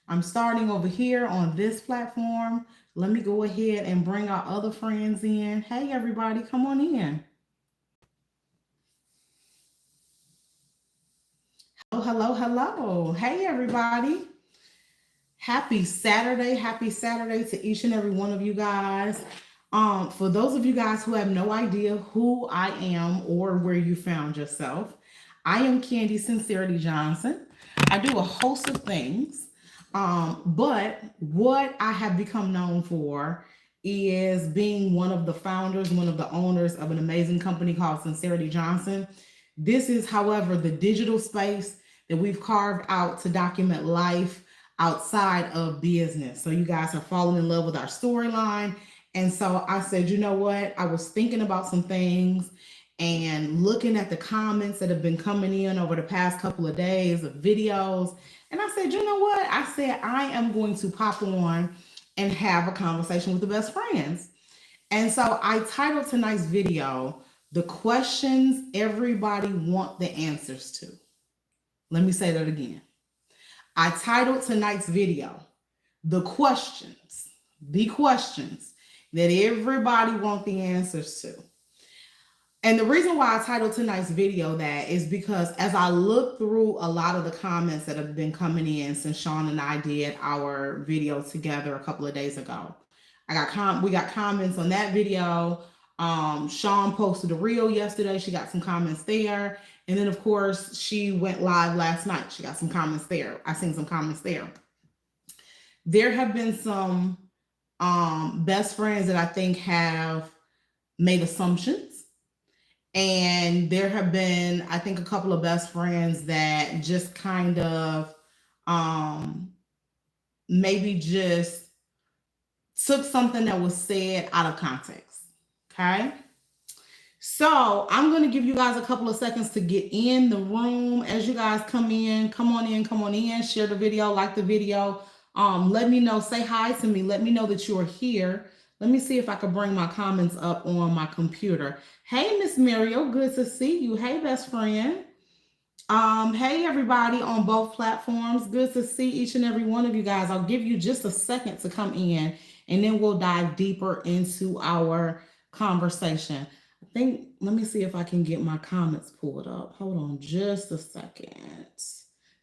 I'm starting over here on this platform. Let me go ahead and bring our other friends in. Hey, everybody, come on in. Oh, hello, hello. Hey, everybody. Happy Saturday. Happy Saturday to each and every one of you guys. For those of you guys who have no idea who I am or where you found yourself, I am Candy Sincerity Johnson. I do a host of things, but what I have become known for is being one of the founders, one of the owners of an amazing company called Sincerity Johnson. This is, however, the digital space that we've carved out to document life outside of business. So you guys have fallen in love with our storyline. And so I said, you know what? I was thinking about some things and looking at the comments that have been coming in over the past couple of days of videos. And I said, you know what? I said, I am going to pop on and have a conversation with the best friends. And so I titled tonight's video, The Questions Everybody Want the Answers to. Let me say that again. I titled tonight's video, the questions that everybody want the answers to. And the reason why I titled tonight's video that is because as I look through a lot of the comments that have been coming in since Sean and I did our video together a couple of days ago, we got comments on that video. Sean posted a reel yesterday. She got some comments there. And then, of course, she went live last night. She got some comments there. I seen some comments there. There have been some best friends that I think have made assumptions. And there have been, I think, a couple of best friends that just kind of maybe just took something that was said out of context. Okay. So I'm going to give you guys a couple of seconds to get in the room. As you guys come in, come on in, share the video, like the video. Let me know, say hi to me. Let me know that you're here. Let me see if I can bring my comments up on my computer. Hey, Miss Mario, good to see you. Hey, best friend. Hey, everybody on both platforms. Good to see each and every one of you guys. I'll give you just a second to come in, and then we'll dive deeper into our conversation. Let me see if I can get my comments pulled up. Hold on just a second.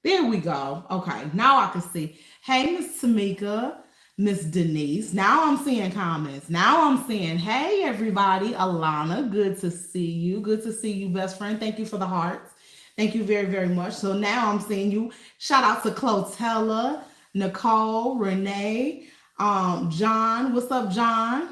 There we go. Okay, now I can see. Hey, Miss Tamika, Miss Denise. Now I'm seeing comments. Now I'm seeing, hey, everybody. Alana, good to see you. Good to see you, best friend. Thank you for the hearts. Thank you very, very much. So now I'm seeing you. Shout out to Clotella, Nicole, Renee, John. What's up, John?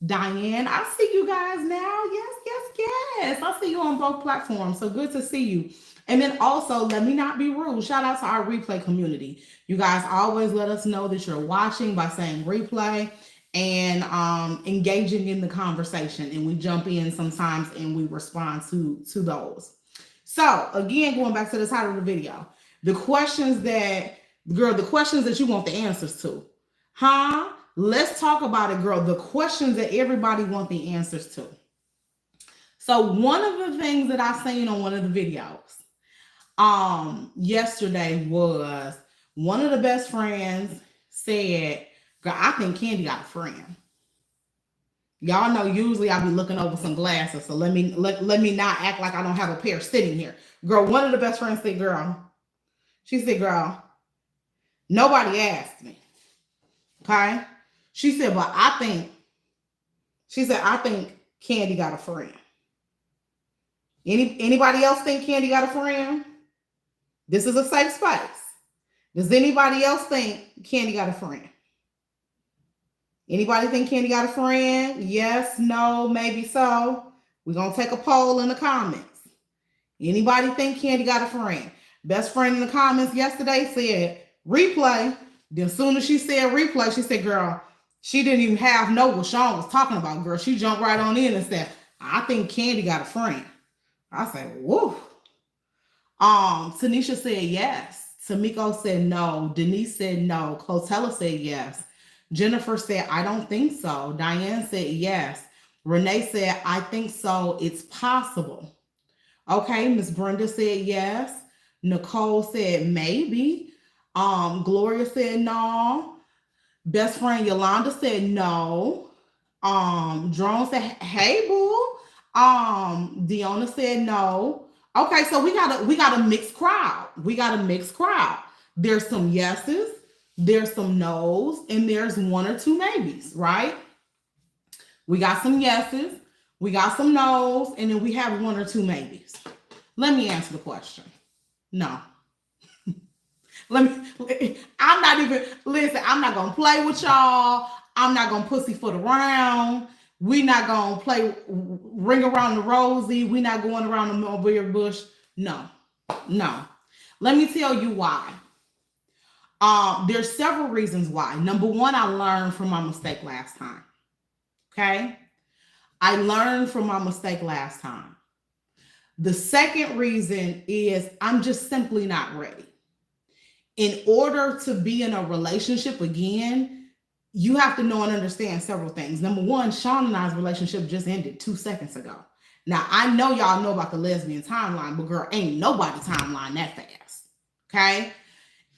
Diane, I see you guys now. Yes, yes, yes. I see you on both platforms. So good to see you. And then also, let me not be rude. Shout out to our replay community. You guys always let us know that you're watching by saying replay and engaging in the conversation. And we jump in sometimes and we respond to those. So again, going back to the title of the video, the questions that you want the answers to. Huh? Let's talk about it, girl. The questions that everybody want the answers to. So one of the things that I seen on one of the videos yesterday was one of the best friends said, girl, I think Candy got a friend. Y'all know usually I be looking over some glasses, so let me not act like I don't have a pair sitting here. Girl, one of the best friends said, she said, girl, nobody asked me. Okay? She said, but I think Candy got a friend. Anybody else think Candy got a friend? This is a safe space. Does anybody else think Candy got a friend? Anybody think Candy got a friend? Yes, no, maybe so. We're going to take a poll in the comments. Anybody think Candy got a friend? Best friend in the comments yesterday said replay. Then as soon as she said replay, she said, girl, she didn't even know what Sean was talking about, girl. She jumped right on in and said, I think Candy got a friend. I said, whoa. Tanisha said yes. Tamiko said no. Denise said no. Clotella said yes. Jennifer said, I don't think so. Diane said yes. Renee said, I think so. It's possible. Okay, Miss Brenda said yes. Nicole said maybe. Gloria said no. Best friend Yolanda said no. Drone said, hey boo. Deanna said no. Okay, so we got a mixed crowd. We got a mixed crowd. There's some yeses, there's some no's, and there's one or two maybes, right? We got some yeses, we got some no's, and then we have one or two maybes. Let me answer the question. No. I'm not even, listen, I'm not going to play with y'all. I'm not going to pussyfoot around. We not going to play ring around the rosy. We not going around the mulberry bush. No. Let me tell you why. There's several reasons why. Number one, I learned from my mistake last time. Okay? I learned from my mistake last time. The second reason is I'm just simply not ready. In order to be in a relationship again, you have to know and understand several things. Number one, Sean and I's relationship just ended 2 seconds ago. Now, I know y'all know about the lesbian timeline, but girl, ain't nobody timeline that fast. Okay?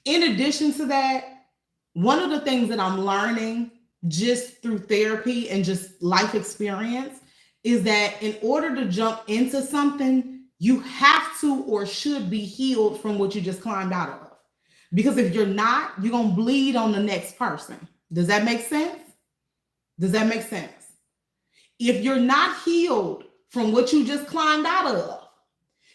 In addition to that, one of the things that I'm learning just through therapy and just life experience is that in order to jump into something, you have to or should be healed from what you just climbed out of. Because if you're not, you're going to bleed on the next person. Does that make sense? Does that make sense? If you're not healed from what you just climbed out of,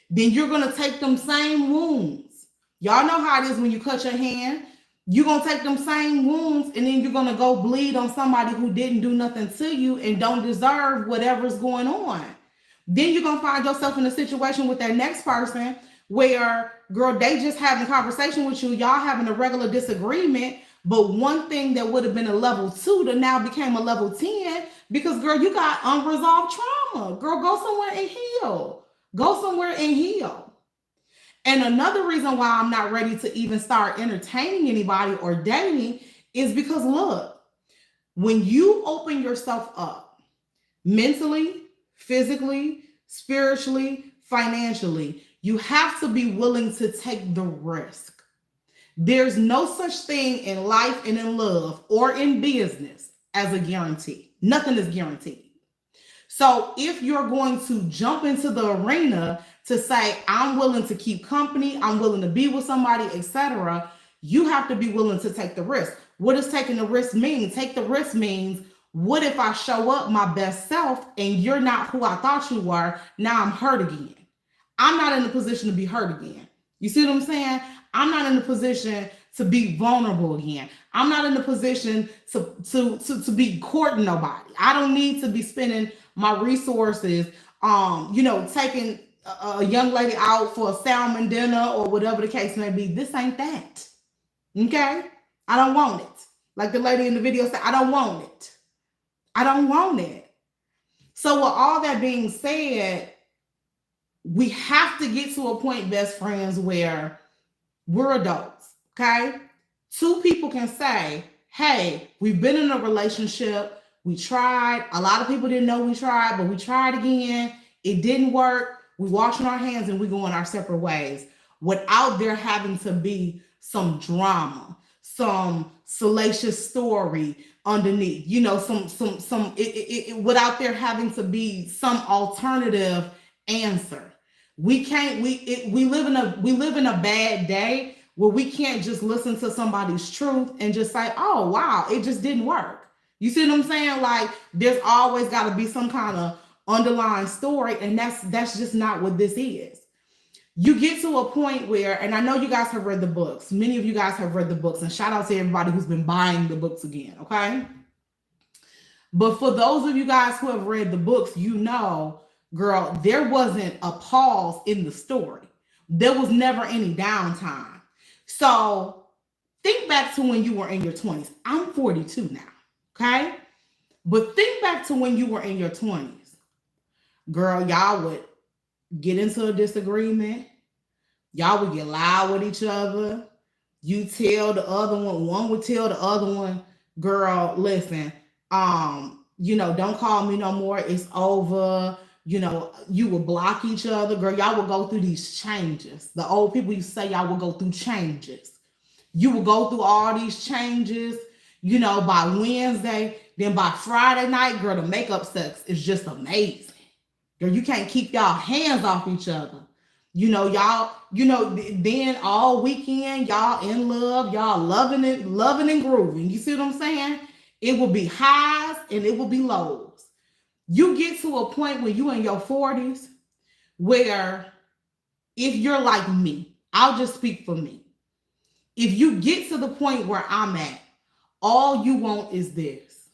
then you're going to take them same wounds. Y'all know how it is when you cut your hand. You're going to take them same wounds and then you're going to go bleed on somebody who didn't do nothing to you and don't deserve whatever's going on. Then you're going to find yourself in a situation with that next person where, girl, they just having a conversation with you, y'all having a regular disagreement, but one thing that would have been a level 2 to now became a level 10 because, girl, you got unresolved trauma. Girl, go somewhere and heal. Go somewhere and heal. And another reason why I'm not ready to even start entertaining anybody or dating is because, look, when you open yourself up mentally, physically, spiritually, financially, you have to be willing to take the risk. There's no such thing in life and in love or in business as a guarantee. Nothing is guaranteed. So if you're going to jump into the arena to say, I'm willing to keep company, I'm willing to be with somebody, etc., you have to be willing to take the risk. What does taking the risk mean? Take the risk means, what if I show up my best self and you're not who I thought you were? Now I'm hurt again. I'm not in a position to be hurt again. You see what I'm saying? I'm not in a position to be vulnerable again. I'm not in a position to be courting nobody. I don't need to be spending my resources, taking a young lady out for a salmon dinner or whatever the case may be. This ain't that. Okay? I don't want it. Like the lady in the video said, I don't want it. I don't want it. So with all that being said, we have to get to a point, best friends, where we're adults, okay? 2 people can say, hey, we've been in a relationship. We tried. A lot of people didn't know we tried, but we tried again. It didn't work. We washing our hands and we going our separate ways without there having to be some drama, some salacious story underneath, without there having to be some alternative answer. We live in a bad day where we can't just listen to somebody's truth and just say, oh, wow, it just didn't work. You see what I'm saying? Like, there's always got to be some kind of underlying story, and that's just not what this is. You get to a point where, and I know you guys have read the books. Many of you guys have read the books, and shout out to everybody who's been buying the books again, okay? But for those of you guys who have read the books, girl, there wasn't a pause in the story. There was never any downtime. So think back to when you were in your 20s. I'm 42 now, okay? But think back to when you were in your 20s. Girl, y'all would get into a disagreement. Y'all would get loud with each other. You tell the other one would tell the other one, girl, listen, don't call me no more. It's over. You would block each other. Girl, y'all would go through these changes. The old people used to say y'all would go through changes. You will go through all these changes, you know, by Wednesday. Then by Friday night, girl, the makeup sex is just amazing. Girl, you can't keep y'all hands off each other. You know, y'all, you know, then all weekend, y'all in love, y'all loving and grooving. You see what I'm saying? It will be highs and it will be lows. You get to a point when you in your 40s where if you're like me, I'll just speak for me. If you get to the point where I'm at, all you want is this.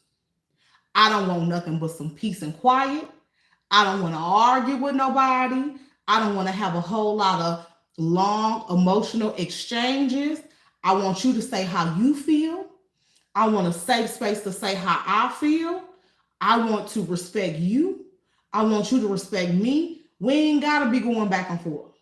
I don't want nothing but some peace and quiet. I don't want to argue with nobody. I don't want to have a whole lot of long emotional exchanges. I want you to say how you feel. I want a safe space to say how I feel. I want to respect you. I want you to respect me. We ain't got to be going back and forth.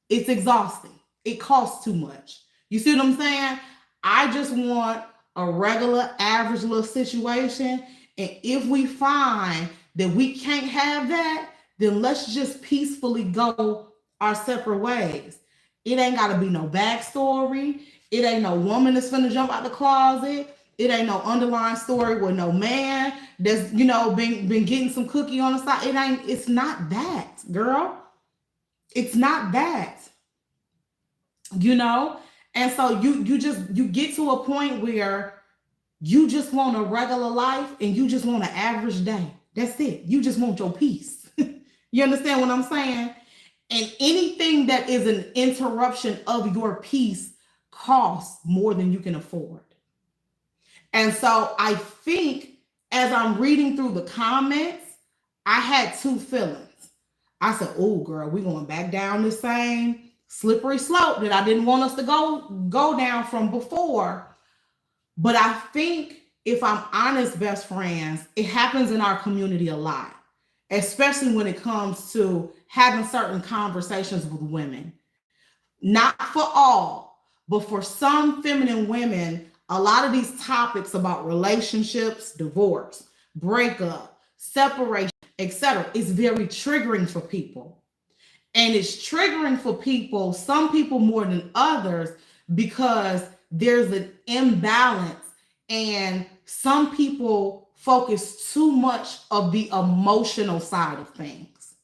It's exhausting. It costs too much. You see what I'm saying? I just want a regular, average little situation. And if we find that we can't have that, then let's just peacefully go our separate ways. It ain't got to be no backstory. It ain't no woman that's finna jump out the closet. It ain't no underlying story with no man that's, you know, been getting some cookie on the side. It's not that, girl. It's not that, you know? And so you get to a point where you just want a regular life and you just want an average day. That's it. You just want your peace. You understand what I'm saying? And anything that is an interruption of your peace costs more than you can afford. And so I think as I'm reading through the comments, I had two feelings. I said, oh, girl, we're going back down the same slippery slope that I didn't want us to go down from before. But I think if I'm honest, best friends, it happens in our community a lot, especially when it comes to having certain conversations with women. Not for all, but for some feminine women, a lot of these topics about relationships, divorce, breakup, separation, etc., is very triggering for people. And it's triggering for people, some people more than others, because there's an imbalance and some people focus too much of the emotional side of things.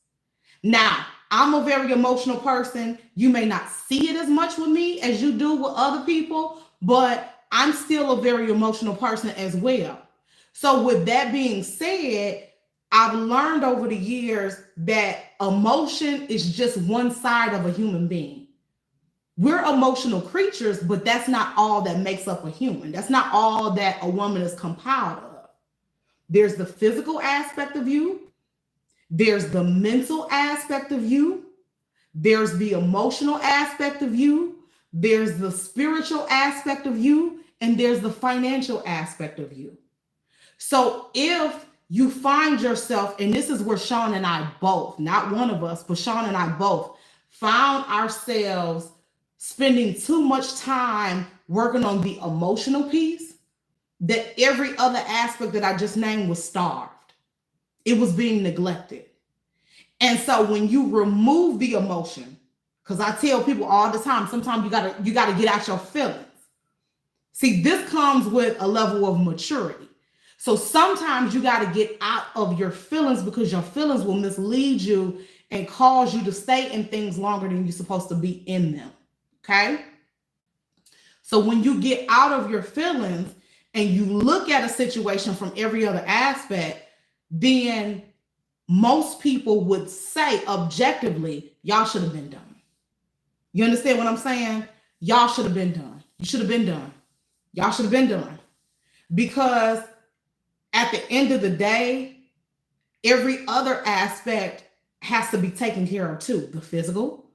Now, I'm a very emotional person. You may not see it as much with me as you do with other people, but I'm still a very emotional person as well. So with that being said, I've learned over the years that emotion is just one side of a human being. We're emotional creatures, but that's not all that makes up a human. That's not all that a woman is compiled of. There's the physical aspect of you. There's the mental aspect of you. There's the emotional aspect of you. There's the spiritual aspect of you. And there's the financial aspect of you. So if you find yourself, and this is where Sean and I both, not one of us, but Sean and I both found ourselves spending too much time working on the emotional piece, that every other aspect that I just named was starved. It was being neglected. And so when you remove the emotion, because I tell people all the time, sometimes you gotta get out your feelings. See, this comes with a level of maturity. So sometimes you got to get out of your feelings because your feelings will mislead you and cause you to stay in things longer than you're supposed to be in them. Okay? So when you get out of your feelings and you look at a situation from every other aspect, then most people would say objectively, y'all should have been done. You understand what I'm saying? Y'all should have been done. You should have been done. Y'all should have been done. Because at the end of the day, every other aspect has to be taken care of too. The physical,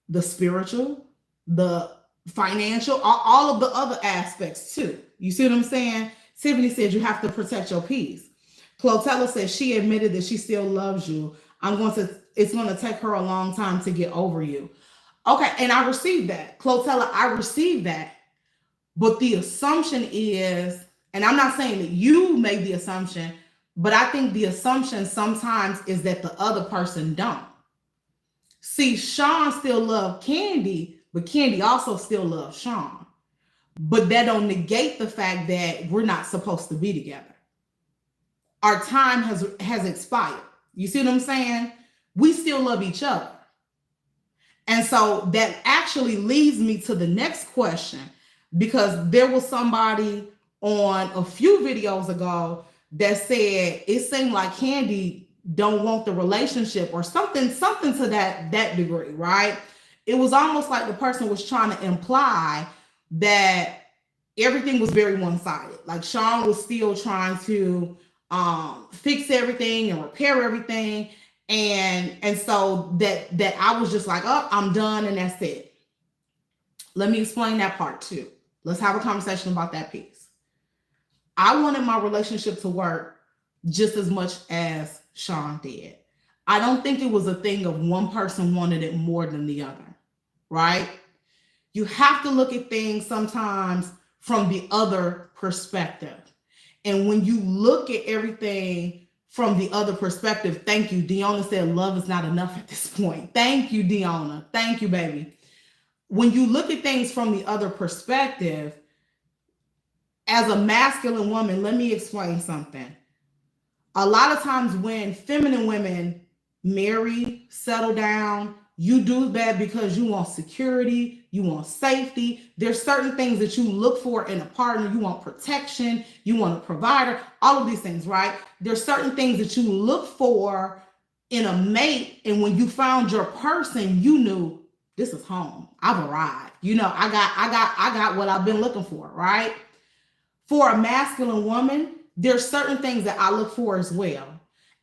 the spiritual, the financial, all of the other aspects too. You see what I'm saying? Tiffany said you have to protect your peace. Clotella says she admitted that she still loves you. It's going to take her a long time to get over you. Okay, and I received that. Clotella, I received that. But the assumption is, and I'm not saying that you made the assumption, but I think the assumption sometimes is that the other person don't. See, Sean still loved Candy, but Candy also still loves Sean. but that don't negate the fact that we're not supposed to be together. Our time has expired. You see what I'm saying? We still love each other. And so that actually leads me to the next question, because there was somebody on a few videos ago that said it seemed like Kandi don't want the relationship or something to that degree, right? It was almost like the person was trying to imply that everything was very one-sided. Like Sean was still trying to fix everything and repair everything. And so that I was just like, oh, I'm done and that's it. Let me explain that part too. Let's have a conversation about that piece. I wanted my relationship to work just as much as Sean did. I don't think it was a thing of one person wanted it more than the other, right? You have to look at things sometimes from the other perspective. And when you look at everything from the other perspective, thank you. Deanna said love is not enough at this point. Thank you, Deanna. Thank you, baby. When you look at things from the other perspective, as a masculine woman, let me explain something. A lot of times when feminine women marry, settle down, you do that because you want security, you want safety. There's certain things that you look for in a partner. You want protection, you want a provider, all of these things, right? There's certain things that you look for in a mate. And when you found your person, you knew this is home. I've arrived. You know, I got what I've been looking for, right? For a masculine woman, there's certain things that I look for as well.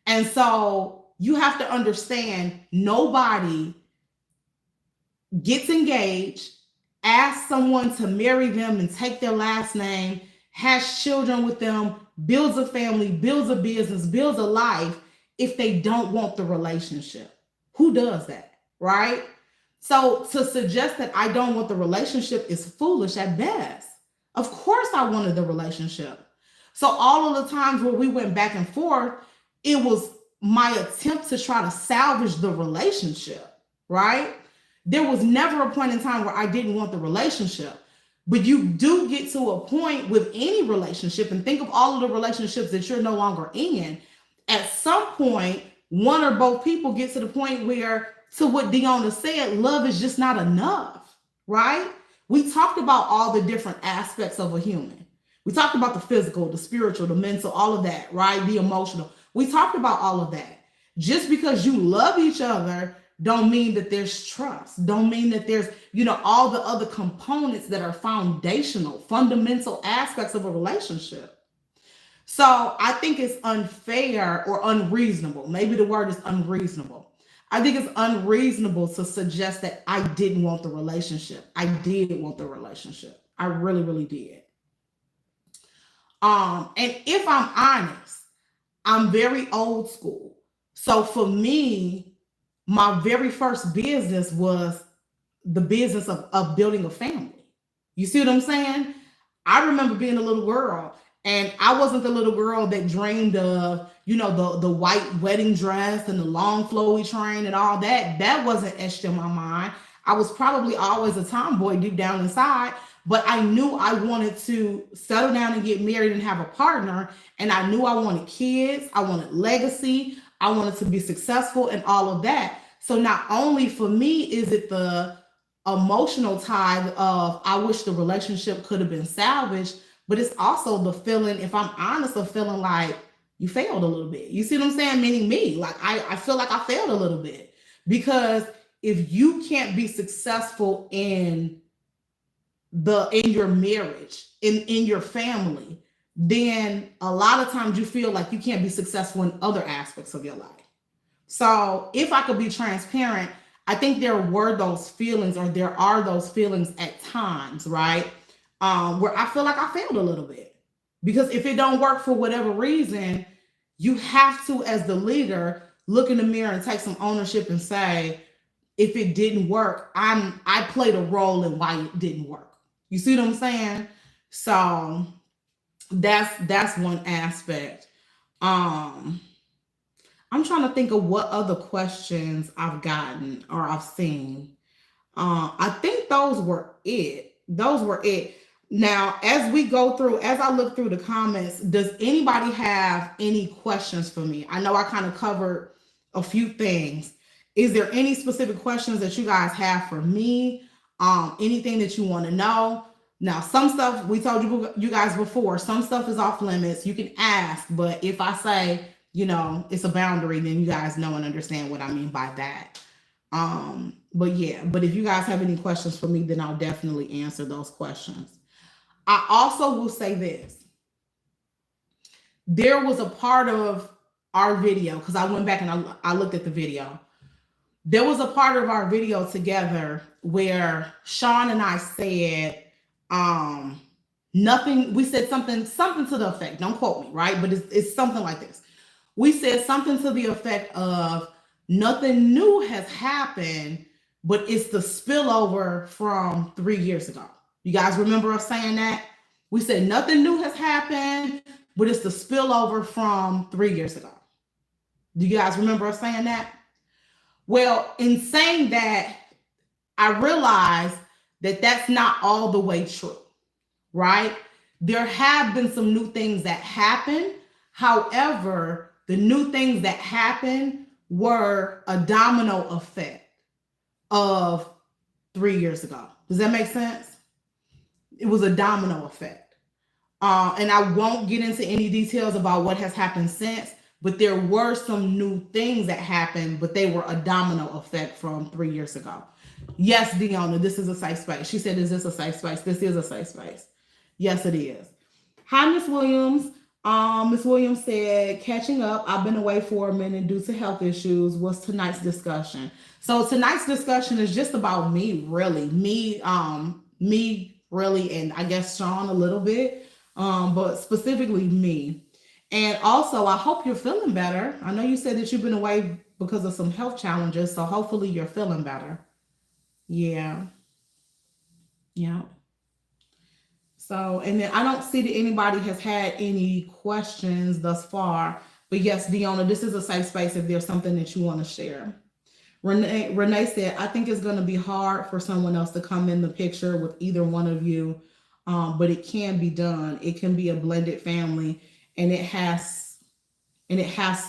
And so you have to understand, nobody gets engaged, asks someone to marry them and take their last name, has children with them, builds a family, builds a business, builds a life, if they don't want the relationship. Who does that, right? So to suggest that I don't want the relationship is foolish at best. Of course I wanted the relationship. So all of the times where we went back and forth, it was my attempt to try to salvage the relationship, right? There was never a point in time where I didn't want the relationship. But you do get to a point with any relationship, and think of all of the relationships that you're no longer in. At some point, one or both people get to the point where, to what Deanna said, love is just not enough, right? We talked about all the different aspects of a human. We talked about the physical, the spiritual, the mental, all of that, right? The emotional. We talked about all of that. Just because you love each other don't mean that there's trust. Don't mean that there's, all the other components that are foundational, fundamental aspects of a relationship. So I think it's unfair or unreasonable. Maybe the word is unreasonable. I think it's unreasonable to suggest that I didn't want the relationship. I did want the relationship. I really, really did. And if I'm honest, I'm very old school. So for me, my very first business was the business of building a family. You see what I'm saying? I remember being a little girl, and I wasn't the little girl that dreamed of, the white wedding dress and the long flowy train and all that. That wasn't etched in my mind. I was probably always a tomboy deep down inside, but I knew I wanted to settle down and get married and have a partner. And I knew I wanted kids. I wanted legacy. I wanted to be successful and all of that. So not only for me is it the emotional tie of I wish the relationship could have been salvaged, but it's also the feeling, if I'm honest, of feeling like you failed a little bit. You see what I'm saying? Meaning me. Like I feel like I failed a little bit, because if you can't be successful in your marriage, in your family, then a lot of times you feel like you can't be successful in other aspects of your life. So if I could be transparent, I think there were those feelings, or there are those feelings at times, right? Where I feel like I failed a little bit. Because if it don't work for whatever reason, you have to, as the leader, look in the mirror and take some ownership and say, if it didn't work, I played a role in why it didn't work. You see what I'm saying? So that's one aspect. I'm trying to think of what other questions I've gotten or I've seen. I think those were it. Now, as we go through, as I look through the comments, does anybody have any questions for me? I know I kind of covered a few things. Is there any specific questions that you guys have for me? Anything that you want to know? Now, some stuff we told you guys before, some stuff is off limits. You can ask, but if I say, it's a boundary, then you guys know and understand what I mean by that. But yeah, but if you guys have any questions for me, then I'll definitely answer those questions. I also will say this. There was a part of our video, because I went back and I looked at the video. There was a part of our video together where Sean and I said, nothing, we said something to the effect, don't quote me, right? But it's something like this. We said something to the effect of nothing new has happened, but it's the spillover from 3 years ago. You guys remember us saying that? We said nothing new has happened, but it's the spillover from 3 years ago. Do you guys remember us saying that? Well, in saying that, I realized that that's not all the way true, right? There have been some new things that happened. However, the new things that happened were a domino effect of 3 years ago. Does that make sense? It was a domino effect. And I won't get into any details about what has happened since, but there were some new things that happened, but they were a domino effect from 3 years ago. Yes, Deanna, this is a safe space. She said, is this a safe space? This is a safe space. Yes, it is. Hi, Miss Williams. Miss Williams said, catching up. I've been away for a minute due to health issues. What's tonight's discussion? So tonight's discussion is just about me, really. Me, really, and I guess Sean a little bit, but specifically me. And also, I hope you're feeling better. I know you said that you've been away because of some health challenges, so hopefully you're feeling better. Yeah. So, and then I don't see that anybody has had any questions thus far. But yes, Deanna, this is a safe space if there's something that you want to share. Renee said, I think it's going to be hard for someone else to come in the picture with either one of you, but it can be done. It can be a blended family, and it has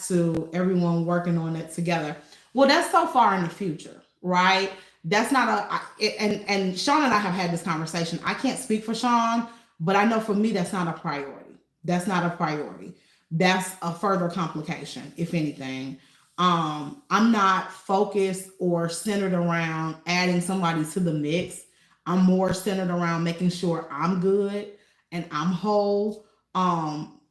to everyone working on it together. Well, that's so far in the future, right? That's not and Sean and I have had this conversation. I can't speak for Sean, but I know for me, that's not a priority. That's not a priority. That's a further complication, if anything. I'm not focused or centered around adding somebody to the mix. I'm more centered around making sure I'm good and I'm whole,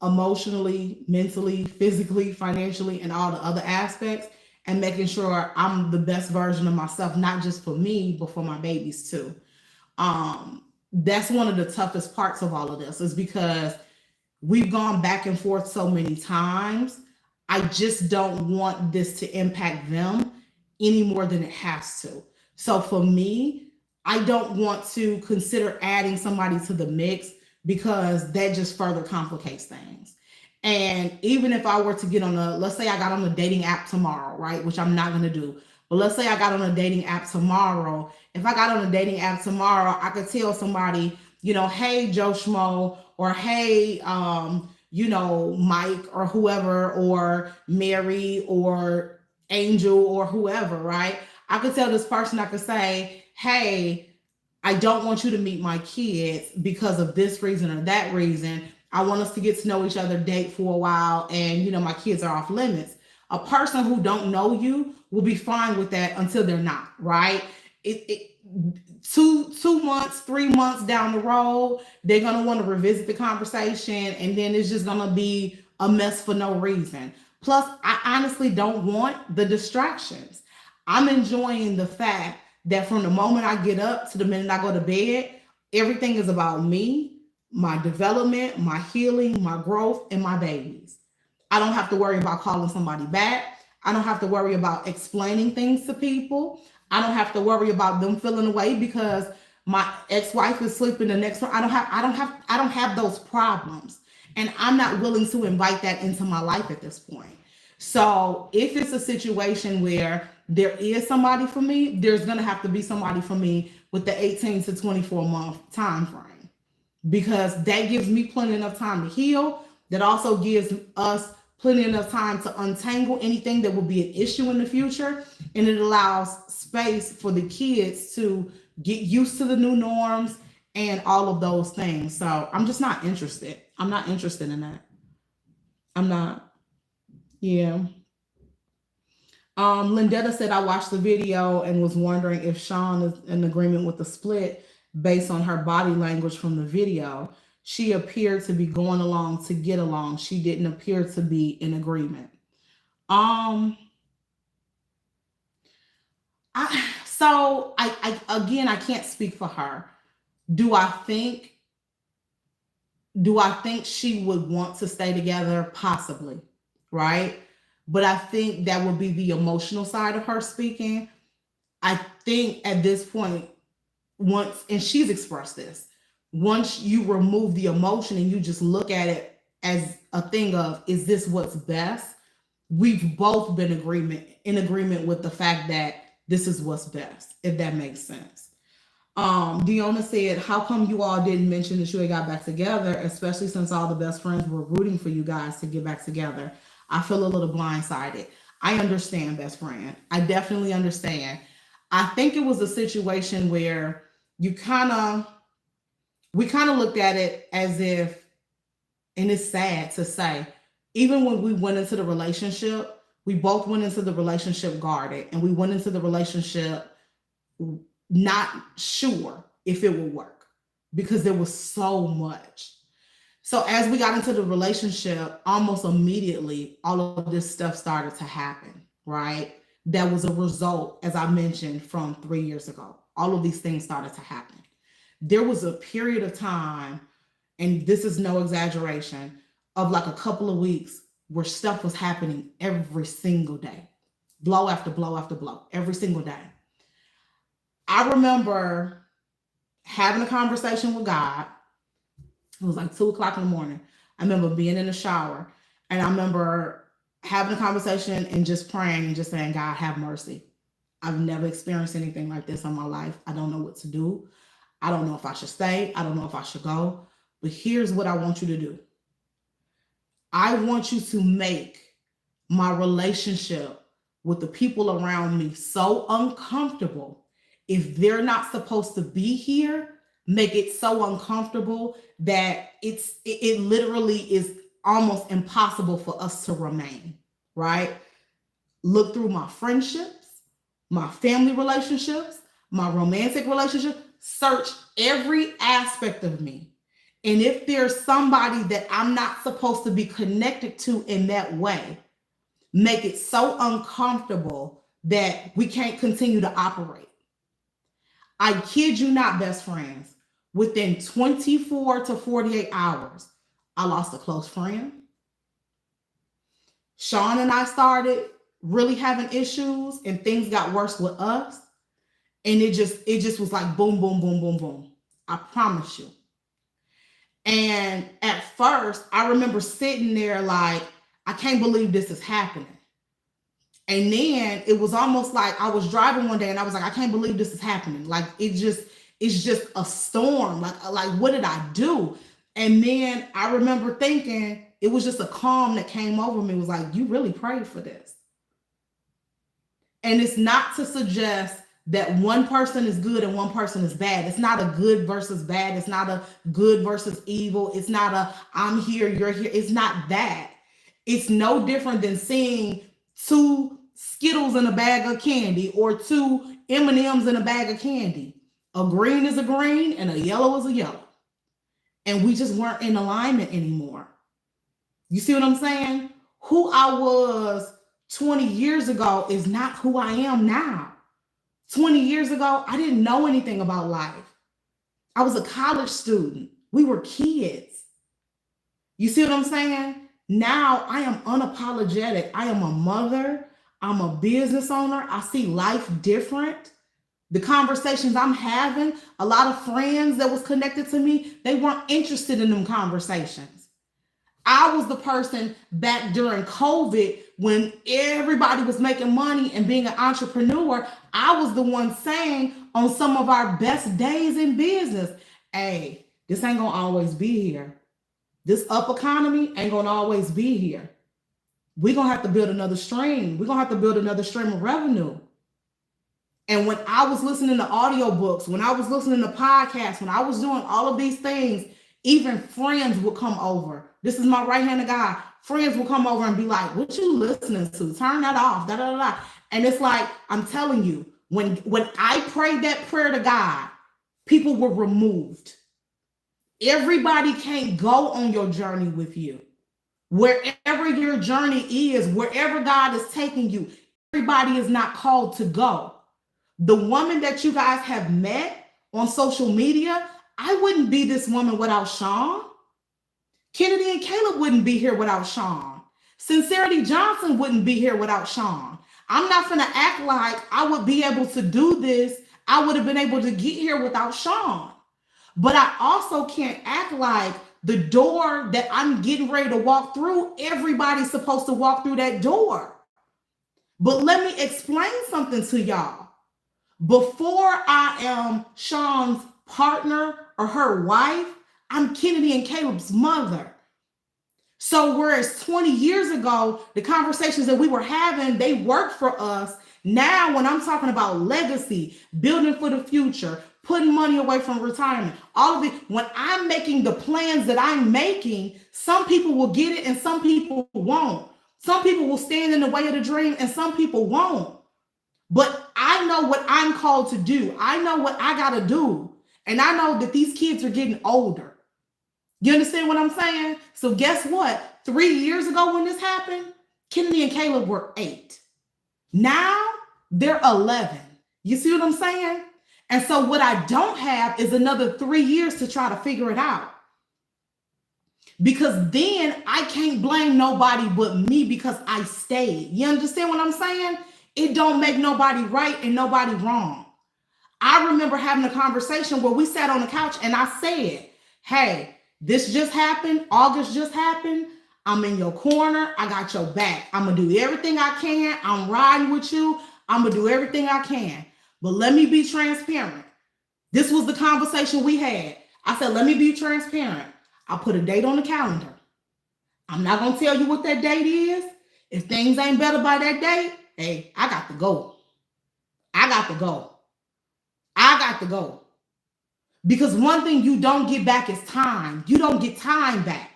emotionally, mentally, physically, financially, and all the other aspects, and making sure I'm the best version of myself, not just for me, but for my babies too. That's one of the toughest parts of all of this, is because we've gone back and forth so many times. I just don't want this to impact them any more than it has to. So for me, I don't want to consider adding somebody to the mix, because that just further complicates things. And even if I were to get on let's say I got on a dating app tomorrow, right? Which I'm not going to do. But let's say I got on a dating app tomorrow. If I got on a dating app tomorrow, I could tell somebody, hey, Joe Schmo, or hey, Mike, or whoever, or Mary, or Angel, or whoever, right? I could tell this person, I could say, hey, I don't want you to meet my kids because of this reason or that reason. I want us to get to know each other, date for a while, and my kids are off limits. A person who don't know you will be fine with that until they're not, right? Two months, 3 months down the road, they're gonna want to revisit the conversation, and then it's just gonna be a mess for no reason. Plus, I honestly don't want the distractions. I'm enjoying the fact that from the moment I get up to the minute I go to bed, everything is about me, my development, my healing, my growth, and my babies. I don't have to worry about calling somebody back. I don't have to worry about explaining things to people. I don't have to worry about them feeling away because my ex-wife is sleeping the next one. I don't have those problems. And I'm not willing to invite that into my life at this point. So if it's a situation where there is somebody for me, there's going to have to be somebody for me with the 18 to 24 month time frame. because that gives me plenty enough time to heal. That also gives us plenty enough time to untangle anything that will be an issue in the future. And it allows space for the kids to get used to the new norms and all of those things. So I'm just not interested. I'm not interested in that. I'm not. Yeah. Lindetta said I watched the video and was wondering if Sean is in agreement with the split based on her body language from the video. She appeared to be going along to get along. She didn't appear to be in agreement. Um, I again, I can't speak for her. Do I think she would want to stay together? Possibly, right? But I think that would be the emotional side of her speaking. I think at this point, once, and she's expressed this, once you remove the emotion and you just look at it as a thing of, is this what's best? We've both been in agreement with the fact that this is what's best, if that makes sense. Diona said, how come you all didn't mention that you got back together, especially since all the best friends were rooting for you guys to get back together? I feel a little blindsided. I understand, best friend. I definitely understand. I think it was a situation where we kind of looked at it as if, and it's sad to say, even when we went into the relationship, we both went into the relationship guarded, and we went into the relationship not sure if it would work because there was so much. So as we got into the relationship, almost immediately, all of this stuff started to happen, right? That was a result, as I mentioned, from 3 years ago. All of these things started to happen. There was a period of time, and this is no exaggeration, of like a couple of weeks where stuff was happening every single day, blow after blow after blow, every single day. I remember having a conversation with God. It was like 2:00 in the morning. I remember being in the shower, and I remember having a conversation and just praying and just saying, God, have mercy. I've never experienced anything like this in my life. I don't know what to do. I don't know if I should stay. I don't know if I should go. But here's what I want you to do. I want you to make my relationship with the people around me so uncomfortable. If they're not supposed to be here, make it so uncomfortable that it literally is almost impossible for us to remain, right? Look through my friendships, my family relationships, my romantic relationship, search every aspect of me. And if there's somebody that I'm not supposed to be connected to in that way, make it so uncomfortable that we can't continue to operate. I kid you not, best friends, within 24 to 48 hours, I lost a close friend. Sean and I started really having issues, and things got worse with us. And it just was like boom, boom, boom, boom, boom. I promise you. And at first, I remember sitting there like, I can't believe this is happening. And then it was almost like I was driving one day and I was like, I can't believe this is happening. Like it's just a storm. Like what did I do? And then I remember thinking it was just a calm that came over me. It was like, you really prayed for this. And it's not to suggest that one person is good and one person is bad. It's not a good versus bad. It's not a good versus evil. It's not a I'm here, you're here. It's not that. It's no different than seeing two Skittles in a bag of candy or two M&Ms in a bag of candy. A green is a green and a yellow is a yellow. And we just weren't in alignment anymore. You see what I'm saying? Who I was 20 years ago is not who I am now. 20 years ago, I didn't know anything about life. I was a college student. We were kids. You see what I'm saying? Now I am unapologetic. I am a mother. I'm a business owner. I see life different. The conversations I'm having, a lot of friends that was connected to me, they weren't interested in them conversations. I was the person back during COVID when everybody was making money and being an entrepreneur. I was the one saying on some of our best days in business, hey, This ain't gonna always be here. This up economy ain't gonna always be here. We're gonna have to build another stream. We're gonna have to build another stream of revenue. And when I was listening to audiobooks, when I was listening to podcasts, when I was doing all of these things, even friends would come over. This is my right-handed guy. Friends will come over and be like, what you listening to? Turn that off. Da, da, da, da. And it's like, I'm telling you, when I prayed that prayer to God, people were removed. Everybody can't go on your journey with you. Wherever your journey is, wherever God is taking you, everybody is not called to go. The woman that you guys have met on social media, I wouldn't be this woman without Sean. Kennedy and Caleb wouldn't be here without Sean. Sincerity Johnson wouldn't be here without Sean. I'm not going to act like I would be able to do this. I would have been able to get here without Sean. But I also can't act like the door that I'm getting ready to walk through, everybody's supposed to walk through that door. But let me explain something to y'all. Before I am Sean's partner or her wife, I'm Kennedy and Caleb's mother. So whereas 20 years ago, the conversations that we were having, they worked for us. Now, when I'm talking about legacy, building for the future, putting money away from retirement, all of it, when I'm making the plans that I'm making, some people will get it and some people won't. Some people will stand in the way of the dream and some people won't. But I know what I'm called to do. I know what I got to do. And I know that these kids are getting older. You understand what I'm saying? So guess what? 3 years ago when this happened, Kennedy and Caleb were 8. Now they're 11. You see what I'm saying? And so what I don't have is another 3 years to try to figure it out. Because then I can't blame nobody but me because I stayed. You understand what I'm saying? It don't make nobody right and nobody wrong. I remember having a conversation where we sat on the couch and I said, hey, this just happened. August just happened. I'm in your corner. I got your back. I'm going to do everything I can. I'm riding with you. I'm going to do everything I can. But let me be transparent. This was the conversation we had. I said, let me be transparent. I put a date on the calendar. I'm not going to tell you what that date is. If things ain't better by that date, hey, I got to go. I got to go. I got to go. Because one thing you don't get back is time. You don't get time back.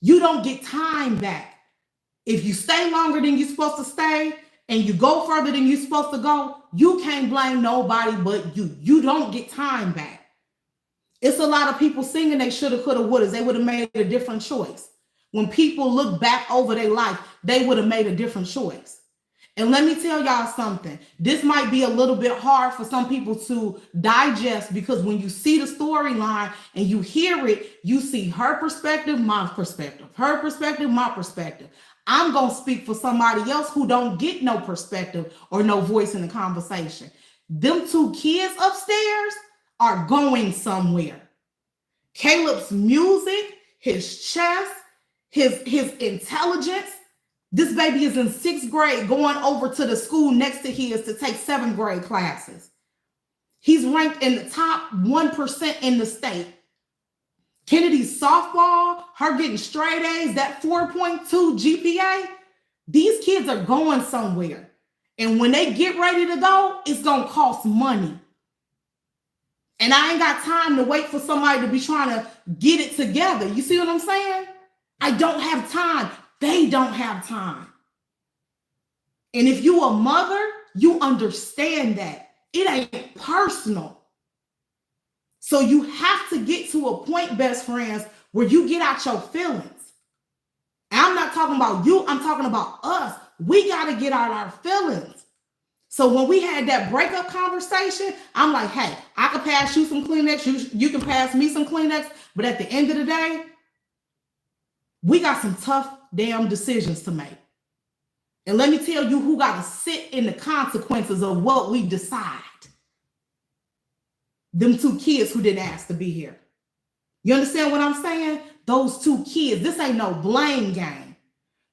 You don't get time back. If you stay longer than you're supposed to stay and you go further than you're supposed to go, you can't blame nobody but you. You don't get time back. It's a lot of people singing they shoulda, coulda, woulda. They would have made a different choice. When people look back over their life, they would have made a different choice. And let me tell y'all something. This might be a little bit hard for some people to digest because when you see the storyline and you hear it, you see her perspective, my perspective, her perspective, my perspective. I'm going to speak for somebody else who don't get no perspective or no voice in the conversation. Them 2 kids upstairs are going somewhere. Caleb's music, his chess, his intelligence. This baby is in 6th grade going over to the school next to his to take 7th grade classes. He's ranked in the top 1% in the state. Kennedy's softball, her getting straight A's, that 4.2 GPA, these kids are going somewhere. And when they get ready to go, it's going to cost money. And I ain't got time to wait for somebody to be trying to get it together. You see what I'm saying? I don't have time. They don't have time. And if you a mother, you understand that. It ain't personal. So you have to get to a point, best friends, where you get out your feelings. And I'm not talking about you. I'm talking about us. We got to get out our feelings. So when we had that breakup conversation, I'm like, hey, I can pass you some Kleenex. You can pass me some Kleenex. But at the end of the day, we got some tough damn decisions to make. And let me tell you who got to sit in the consequences of what we decide. Them 2 kids who didn't ask to be here. You understand what I'm saying? Those 2 kids. This ain't no blame game.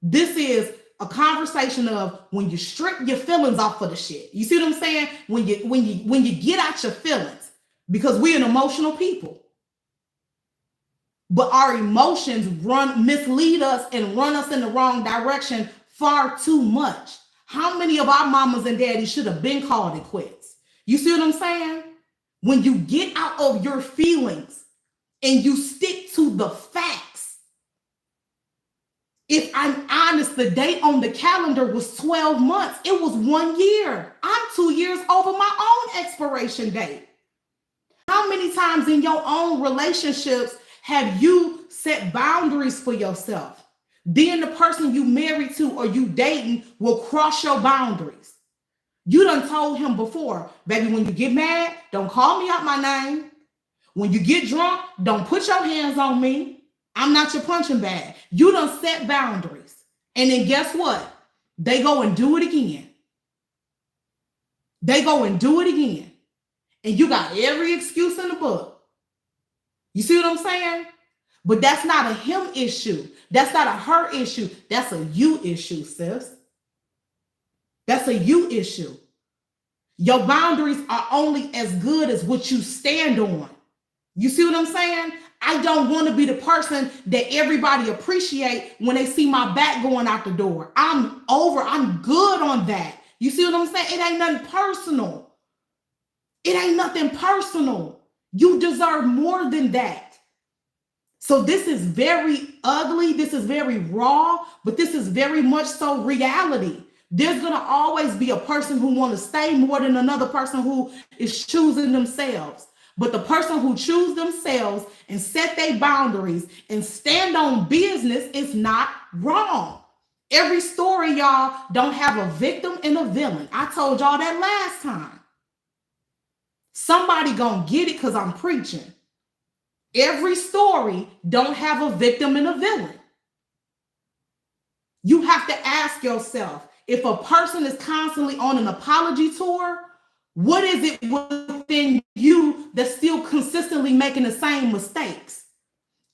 This is a conversation of when you strip your feelings off of the shit. You see what I'm saying? When you get out your feelings, because we're an emotional people. but our emotions mislead us and run us in the wrong direction far too much. How many of our mamas and daddies should have been called it quits? You see what I'm saying? When you get out of your feelings and you stick to the facts. If I'm honest, the date on the calendar was 12 months. It was 1 year. I'm 2 years over my own expiration date. How many times in your own relationships have you set boundaries for yourself? Then the person you married to or you dating will cross your boundaries. You done told him before, baby, when you get mad, don't call me out my name. When you get drunk, don't put your hands on me. I'm not your punching bag. You done set boundaries. And then guess what? They go and do it again. They go and do it again. And you got every excuse in the book. You see what I'm saying? But that's not a him issue. That's not a her issue. That's a you issue, sis. That's a you issue. Your boundaries are only as good as what you stand on. You see what I'm saying? I don't want to be the person that everybody appreciate when they see my back going out the door. I'm good on that. You see what I'm saying? It ain't nothing personal. It ain't nothing personal. You deserve more than that. So this is very ugly. This is very raw, but this is very much so reality. There's going to always be a person who want to stay more than another person who is choosing themselves. But the person who choose themselves and set their boundaries and stand on business is not wrong. Every story, y'all, don't have a victim and a villain. I told y'all that last time. Somebody gonna get it because I'm preaching. Every story don't have a victim and a villain. You have to ask yourself, if a person is constantly on an apology tour, what is it within you that's still consistently making the same mistakes?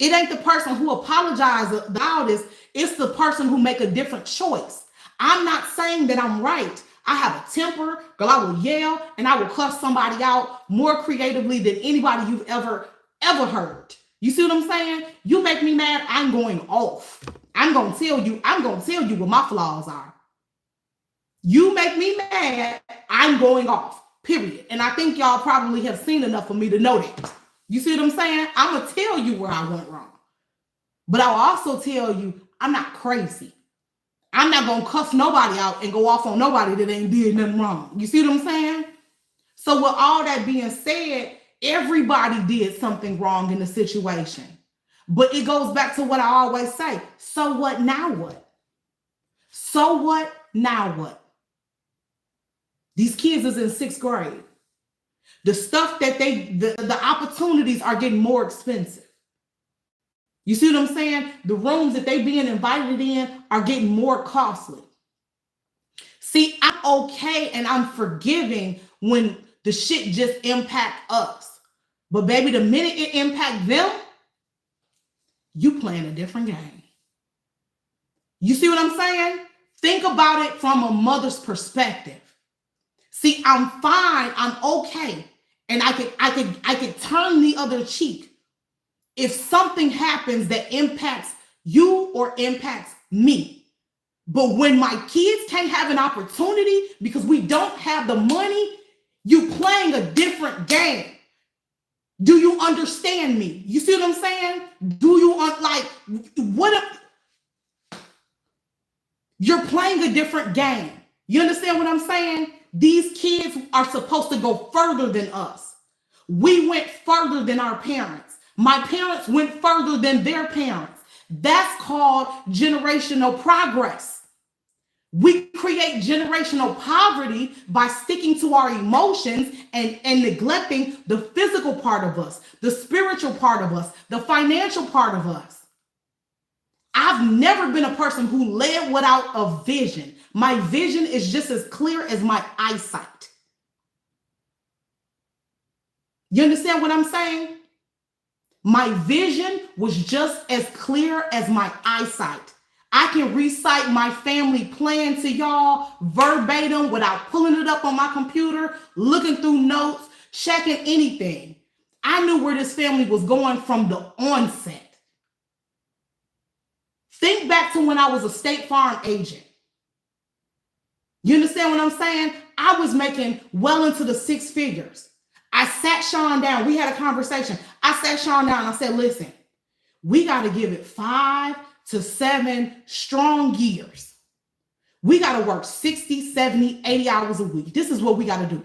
It ain't the person who apologizes the loudest, it's the person who make a different choice. I'm not saying that I'm right. I have a temper, girl, I will yell and I will cuss somebody out more creatively than anybody you've ever heard. You see what I'm saying? You make me mad, I'm going off. I'm gonna tell you what my flaws are. You make me mad, I'm going off, period. And I think y'all probably have seen enough for me to know that. You see what I'm saying? I'm gonna tell you where I went wrong. But I'll also tell you, I'm not crazy. I'm not gonna cuss nobody out and go off on nobody that ain't did nothing wrong. You see what I'm saying? So with all that being said, everybody did something wrong in the situation. But it goes back to what I always say. So what, now what? So what, now what? These kids is in 6th grade. The stuff that the opportunities are getting more expensive. You see what I'm saying? The rooms that they being invited in are getting more costly. See, I'm okay and I'm forgiving when the shit just impact us. But baby, the minute it impact them, you playing a different game. You see what I'm saying? Think about it from a mother's perspective. See, I'm fine, I'm okay, and I could turn the other cheek if something happens that impacts you or impacts me. But when my kids can't have an opportunity because we don't have the money, you playing a different game. Do you understand me? You see what I'm saying? Do you you're playing a different game. You understand what I'm saying? These kids are supposed to go further than us. We went further than our parents. My parents went further than their parents. That's called generational progress. We create generational poverty by sticking to our emotions and neglecting the physical part of us, the spiritual part of us, the financial part of us. I've never been a person who led without a vision. My vision is just as clear as my eyesight. You understand what I'm saying? My vision was just as clear as my eyesight. I can recite my family plan to y'all verbatim without pulling it up on my computer, looking through notes, checking anything. I knew where this family was going from the onset. Think back to when I was a State Farm agent. You understand what I'm saying? I was making well into the six figures. I sat Sean down. We had a conversation. I sat Sean down and I said, listen, we got to give it 5 to 7 strong years. We got to work 60, 70, 80 hours a week. This is what we got to do.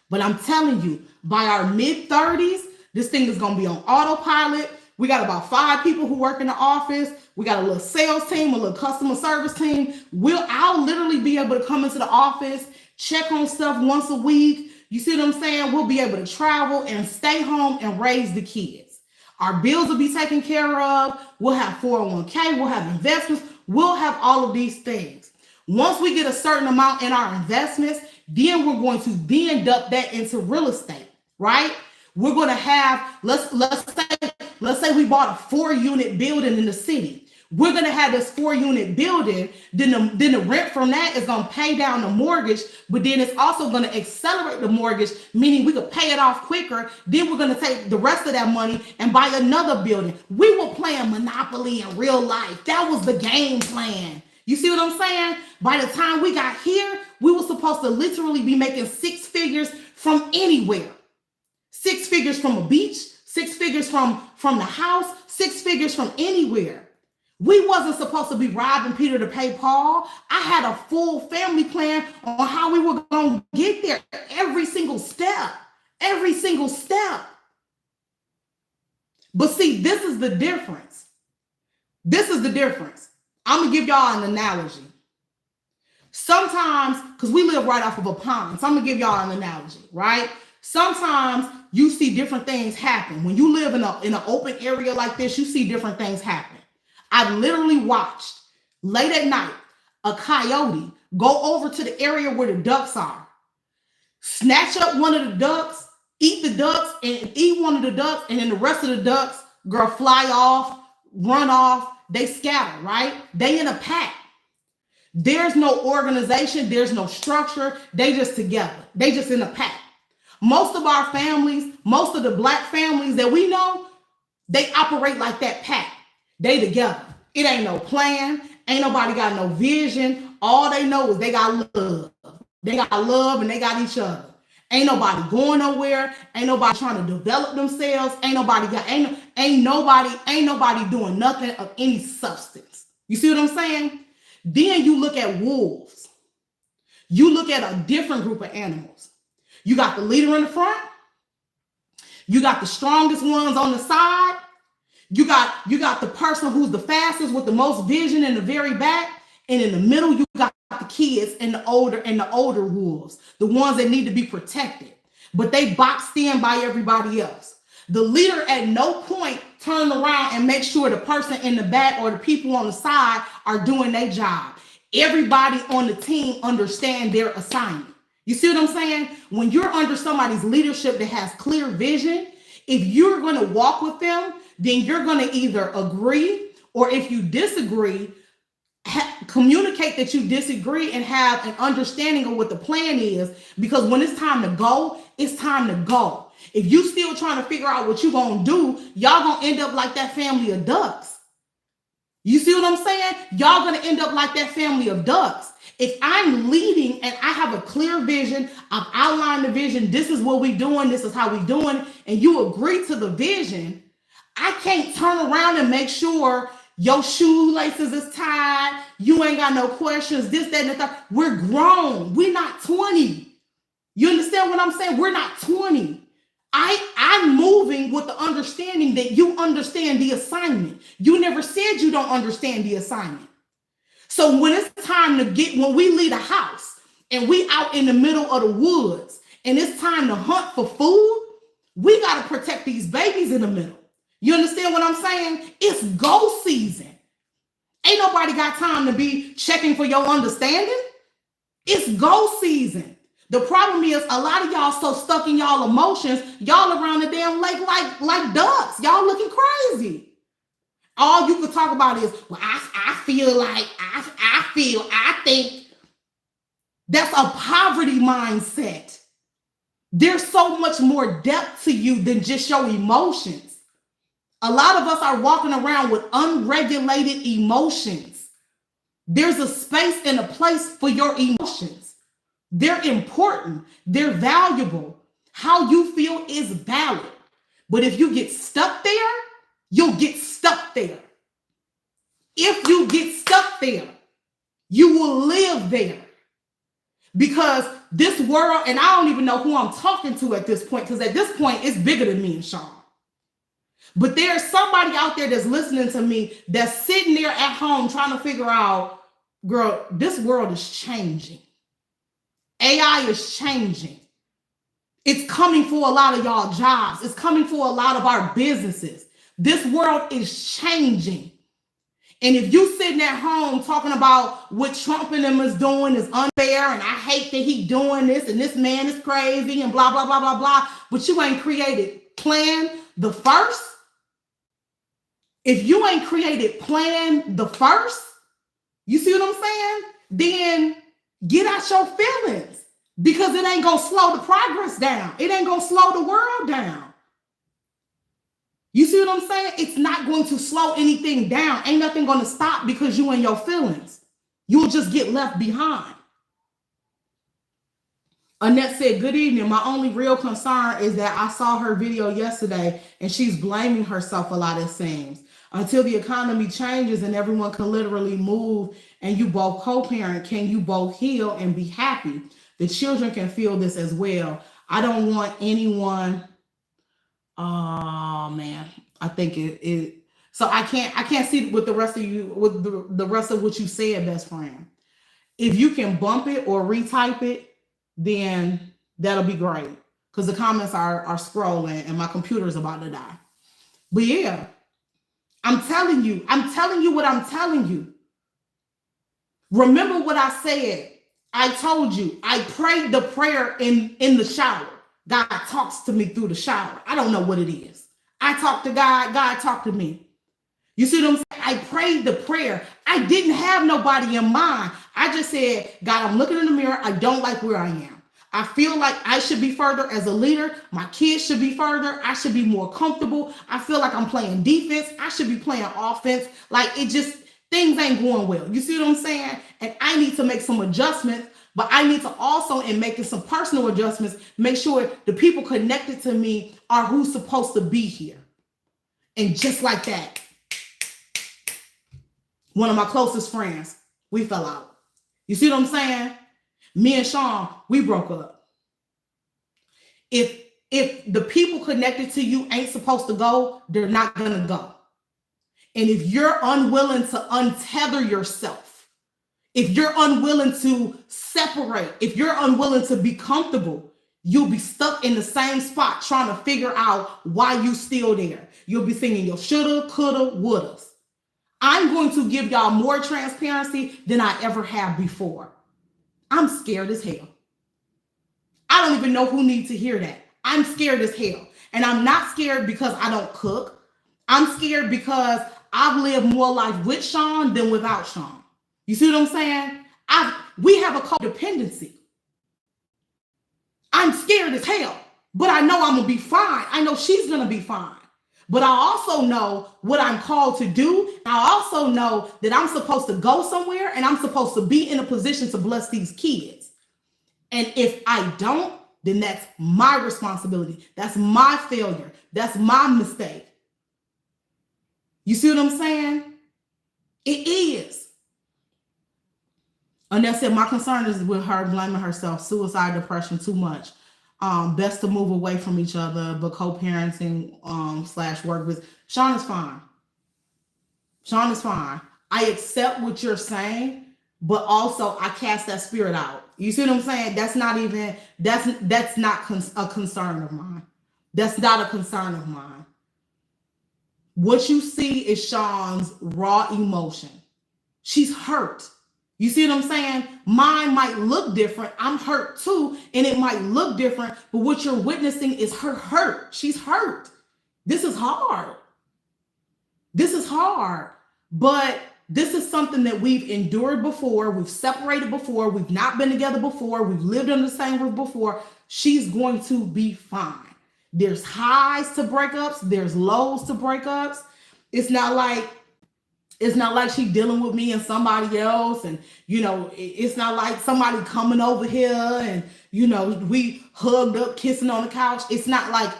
But I'm telling you, by our mid-30s, this thing is going to be on autopilot. We got about 5 people who work in the office. We got a little sales team, a little customer service team. I'll literally be able to come into the office, check on stuff once a week. You see what I'm saying? We'll be able to travel and stay home and raise the kids. Our bills will be taken care of. We'll have 401k. We'll have investments. We'll have all of these things. Once we get a certain amount in our investments, then we're going to then dump that into real estate, right? We're going to have, let's say we bought a 4-unit building in the city. We're going to have this 4-unit building. Then the rent from that is going to pay down the mortgage, but then it's also going to accelerate the mortgage, meaning we could pay it off quicker. Then we're going to take the rest of that money and buy another building. We were playing Monopoly in real life. That was the game plan. You see what I'm saying? By the time we got here, we were supposed to literally be making 6 figures from anywhere. 6 figures from a beach, 6 figures from the house, 6 figures from anywhere. We wasn't supposed to be robbing Peter to pay Paul. I had a full family plan on how we were going to get there. Every single step. But see, this is the difference. I'm going to give y'all an analogy. Sometimes, because we live right off of a pond, so I'm going to give y'all an analogy, right? Sometimes you see different things happen. When you live in an open area like this, you see different things happen. I've literally watched late at night a coyote go over to the area where the ducks are, snatch up one of the ducks, eat the ducks, and eat one of the ducks, and then the rest of the ducks, girl, fly off, run off, they scatter, right? They in a pack. There's no organization, there's no structure, they just together. They just in a pack. Most of our families, most of the Black families that we know, they operate like that pack. They together. It ain't no plan. Ain't nobody got no vision. All they know is they got love. They got love and they got each other. Ain't nobody going nowhere. Ain't nobody trying to develop themselves. Ain't nobody doing nothing of any substance. You see what I'm saying? Then you look at wolves. You look at a different group of animals. You got the leader in the front. You got the strongest ones on the side. You got the person who's the fastest with the most vision in the very back. And in the middle, you got the kids and the older wolves, the ones that need to be protected. But they boxed in by everybody else. The leader at no point turned around and make sure the person in the back or the people on the side are doing their job. Everybody on the team understand their assignment. You see what I'm saying? When you're under somebody's leadership that has clear vision, if you're going to walk with them, then you're going to either agree, or if you disagree, communicate that you disagree and have an understanding of what the plan is, because when it's time to go, it's time to go. If you still trying to figure out what you're going to do, y'all going to end up like that family of ducks. You see what I'm saying? Y'all going to end up like that family of ducks. If I'm leading and I have a clear vision, I've outlined the vision, this is what we doing, this is how we doing, and you agree to the vision, I can't turn around and make sure your shoelaces is tied, you ain't got no questions, this, that, and the third. We're grown. We're not 20. You understand what I'm saying? We're not 20. I'm moving with the understanding that you understand the assignment. You never said you don't understand the assignment. So when it's time when we leave a house and we out in the middle of the woods and it's time to hunt for food, we got to protect these babies in the middle. You understand what I'm saying? It's go season. Ain't nobody got time to be checking for your understanding. It's go season. The problem is a lot of y'all so stuck in y'all emotions, y'all around the damn lake like ducks. Y'all looking crazy. All you can talk about is, well, I feel like, I think. That's a poverty mindset. There's so much more depth to you than just your emotions. A lot of us are walking around with unregulated emotions. There's a space and a place for your emotions. They're important. They're valuable. How you feel is valid. But if you get stuck there, you'll get stuck there. If you get stuck there, you will live there. Because this world, and I don't even know who I'm talking to at this point, because at this point, it's bigger than me and Sean. But there's somebody out there that's listening to me that's sitting there at home trying to figure out, girl, this world is changing. AI is changing. It's coming for a lot of y'all jobs. It's coming for a lot of our businesses. This world is changing. And if you sitting at home talking about what Trump and them is doing is unfair, and I hate that he doing this, and this man is crazy, and blah, blah, blah, blah, blah, but you ain't created Plan the First. If you ain't created Plan the First, you see what I'm saying? Then get out your feelings, because it ain't gonna slow the progress down. It ain't gonna slow the world down. You see what I'm saying? It's not going to slow anything down. Ain't nothing going to stop because you and your feelings. You'll just get left behind. Annette said, good evening. My only real concern is that I saw her video yesterday and she's blaming herself a lot, it seems. Until the economy changes and everyone can literally move and you both co-parent, can you both heal and be happy? The children can feel this as well. I don't want anyone... Oh man, I think it. So I can't see with the rest of you, with the rest of what you said, best friend. If you can bump it or retype it, then that'll be great. Because the comments are scrolling and my computer is about to die. But yeah, I'm telling you what I'm telling you. Remember what I said. I told you, I prayed the prayer in the shower. God talks to me through the shower. I don't know what it is. I talk to God. God talked to me. You see what I'm saying? I prayed the prayer. I didn't have nobody in mind. I just said, God, I'm looking in the mirror. I don't like where I am. I feel like I should be further as a leader. My kids should be further. I should be more comfortable. I feel like I'm playing defense. I should be playing offense. Like it just, things ain't going well. You see what I'm saying? And I need to make some adjustments. But I need to also, in making some personal adjustments, make sure the people connected to me are who's supposed to be here. And just like that, one of my closest friends, we fell out. You see what I'm saying? Me and Sean, we broke up. If the people connected to you ain't supposed to go, they're not going to go. And if you're unwilling to untether yourself, if you're unwilling to separate, if you're unwilling to be comfortable, you'll be stuck in the same spot trying to figure out why you still there. You'll be singing your shoulda, coulda, wouldas. I'm going to give y'all more transparency than I ever have before. I'm scared as hell. I don't even know who needs to hear that. I'm scared as hell. And I'm not scared because I don't cook. I'm scared because I've lived more life with Sean than without Sean. You see what I'm saying? We have a codependency. I'm scared as hell, but I know I'm going to be fine. I know she's going to be fine. But I also know what I'm called to do. I also know that I'm supposed to go somewhere and I'm supposed to be in a position to bless these kids. And if I don't, then that's my responsibility. That's my failure. That's my mistake. You see what I'm saying? It is. Annette said, my concern is with her blaming herself, suicide, depression, too much. Best to move away from each other, but co-parenting / work with. Sean is fine. Sean is fine. I accept what you're saying, but also I cast that spirit out. You see what I'm saying? That's not a concern of mine. That's not a concern of mine. What you see is Sean's raw emotion. She's hurt. You see what I'm saying? Mine might look different. I'm hurt too, and it might look different, but what you're witnessing is her hurt. She's hurt. This is hard. This is hard, but this is something that we've endured before. We've separated before. We've not been together before. We've lived under the same roof before. She's going to be fine. There's highs to breakups, there's lows to breakups. It's not like she dealing with me and somebody else, and it's not like somebody coming over here and we hugged up kissing on the couch. It's not like,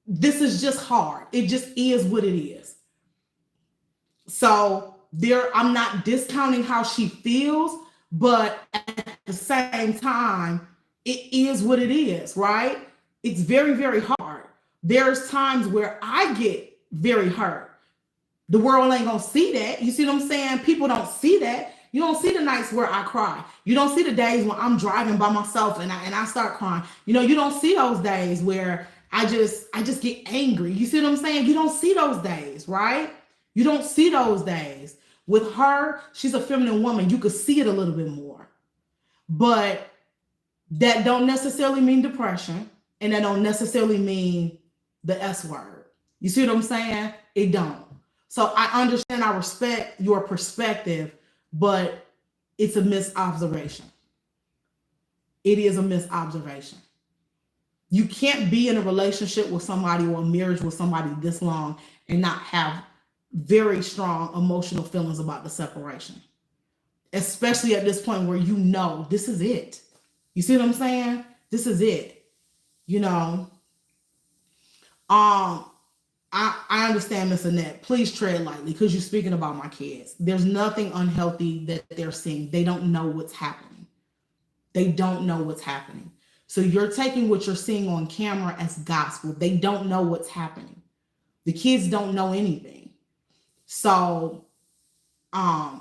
this is just hard. It just is what it is. So I'm not discounting how she feels, but at the same time, it is what it is, right? It's very, very hard. There's times where I get very hurt. The world ain't gonna see that. You see what I'm saying? People don't see that. You don't see the nights where I cry. You don't see the days when I'm driving by myself and I start crying. You don't see those days where I just get angry. You see what I'm saying? You don't see those days, right? You don't see those days. With her, she's a feminine woman. You could see it a little bit more. But that don't necessarily mean depression, and that don't necessarily mean the S word. You see what I'm saying? It don't. So I understand, I respect your perspective, but it's a misobservation. It is a misobservation. You can't be in a relationship with somebody or a marriage with somebody this long and not have very strong emotional feelings about the separation, especially at this point where this is it. You see what I'm saying? This is it. I understand, Miss Annette. Please tread lightly, because you're speaking about my kids. There's nothing unhealthy that they're seeing. They don't know what's happening. They don't know what's happening. So you're taking what you're seeing on camera as gospel. They don't know what's happening. The kids don't know anything. So, I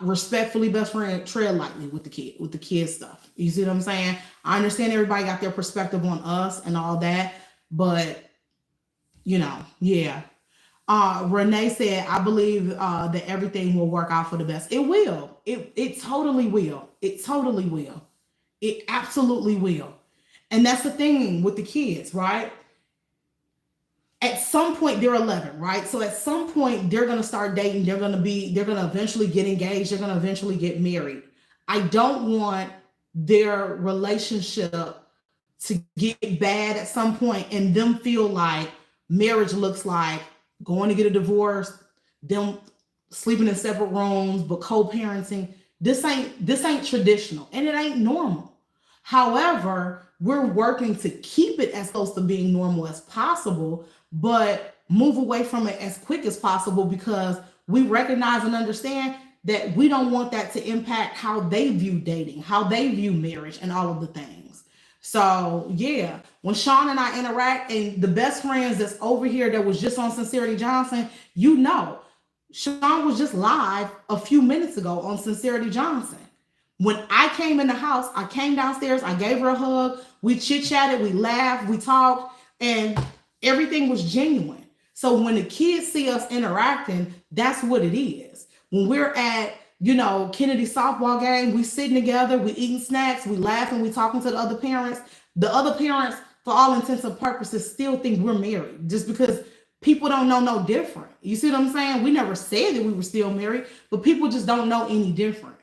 respectfully, best friend, tread lightly with the kid stuff. You see what I'm saying? I understand everybody got their perspective on us and all that, but yeah. Renee said, I believe that everything will work out for the best. It will. It totally will. It totally will. It absolutely will. And that's the thing with the kids, right? At some point, they're 11, right? So at some point, they're going to start dating. They're going to eventually get engaged. They're going to eventually get married. I don't want their relationship to get bad at some point and them feel like marriage looks like going to get a divorce, them sleeping in separate rooms, but co-parenting. This ain't traditional, and it ain't normal. However, we're working to keep it as close to being normal as possible, but move away from it as quick as possible, because we recognize and understand that we don't want that to impact how they view dating, how they view marriage, and all of the things. So yeah, when Sean and I interact, and the best friends that's over here that was just on Sincerity Johnson, Sean was just live a few minutes ago on Sincerity Johnson. When I came in the house, I came downstairs, I gave her a hug, we chit-chatted, we laughed, we talked, and everything was genuine. So when the kids see us interacting, that's what it is. When we're at, Kennedy softball game, we sitting together, we eating snacks, we laughing, we talking to the other parents. The other parents, for all intents and purposes, still think we're married, just because people don't know no different. You see what I'm saying? We never said that we were still married, but people just don't know any different.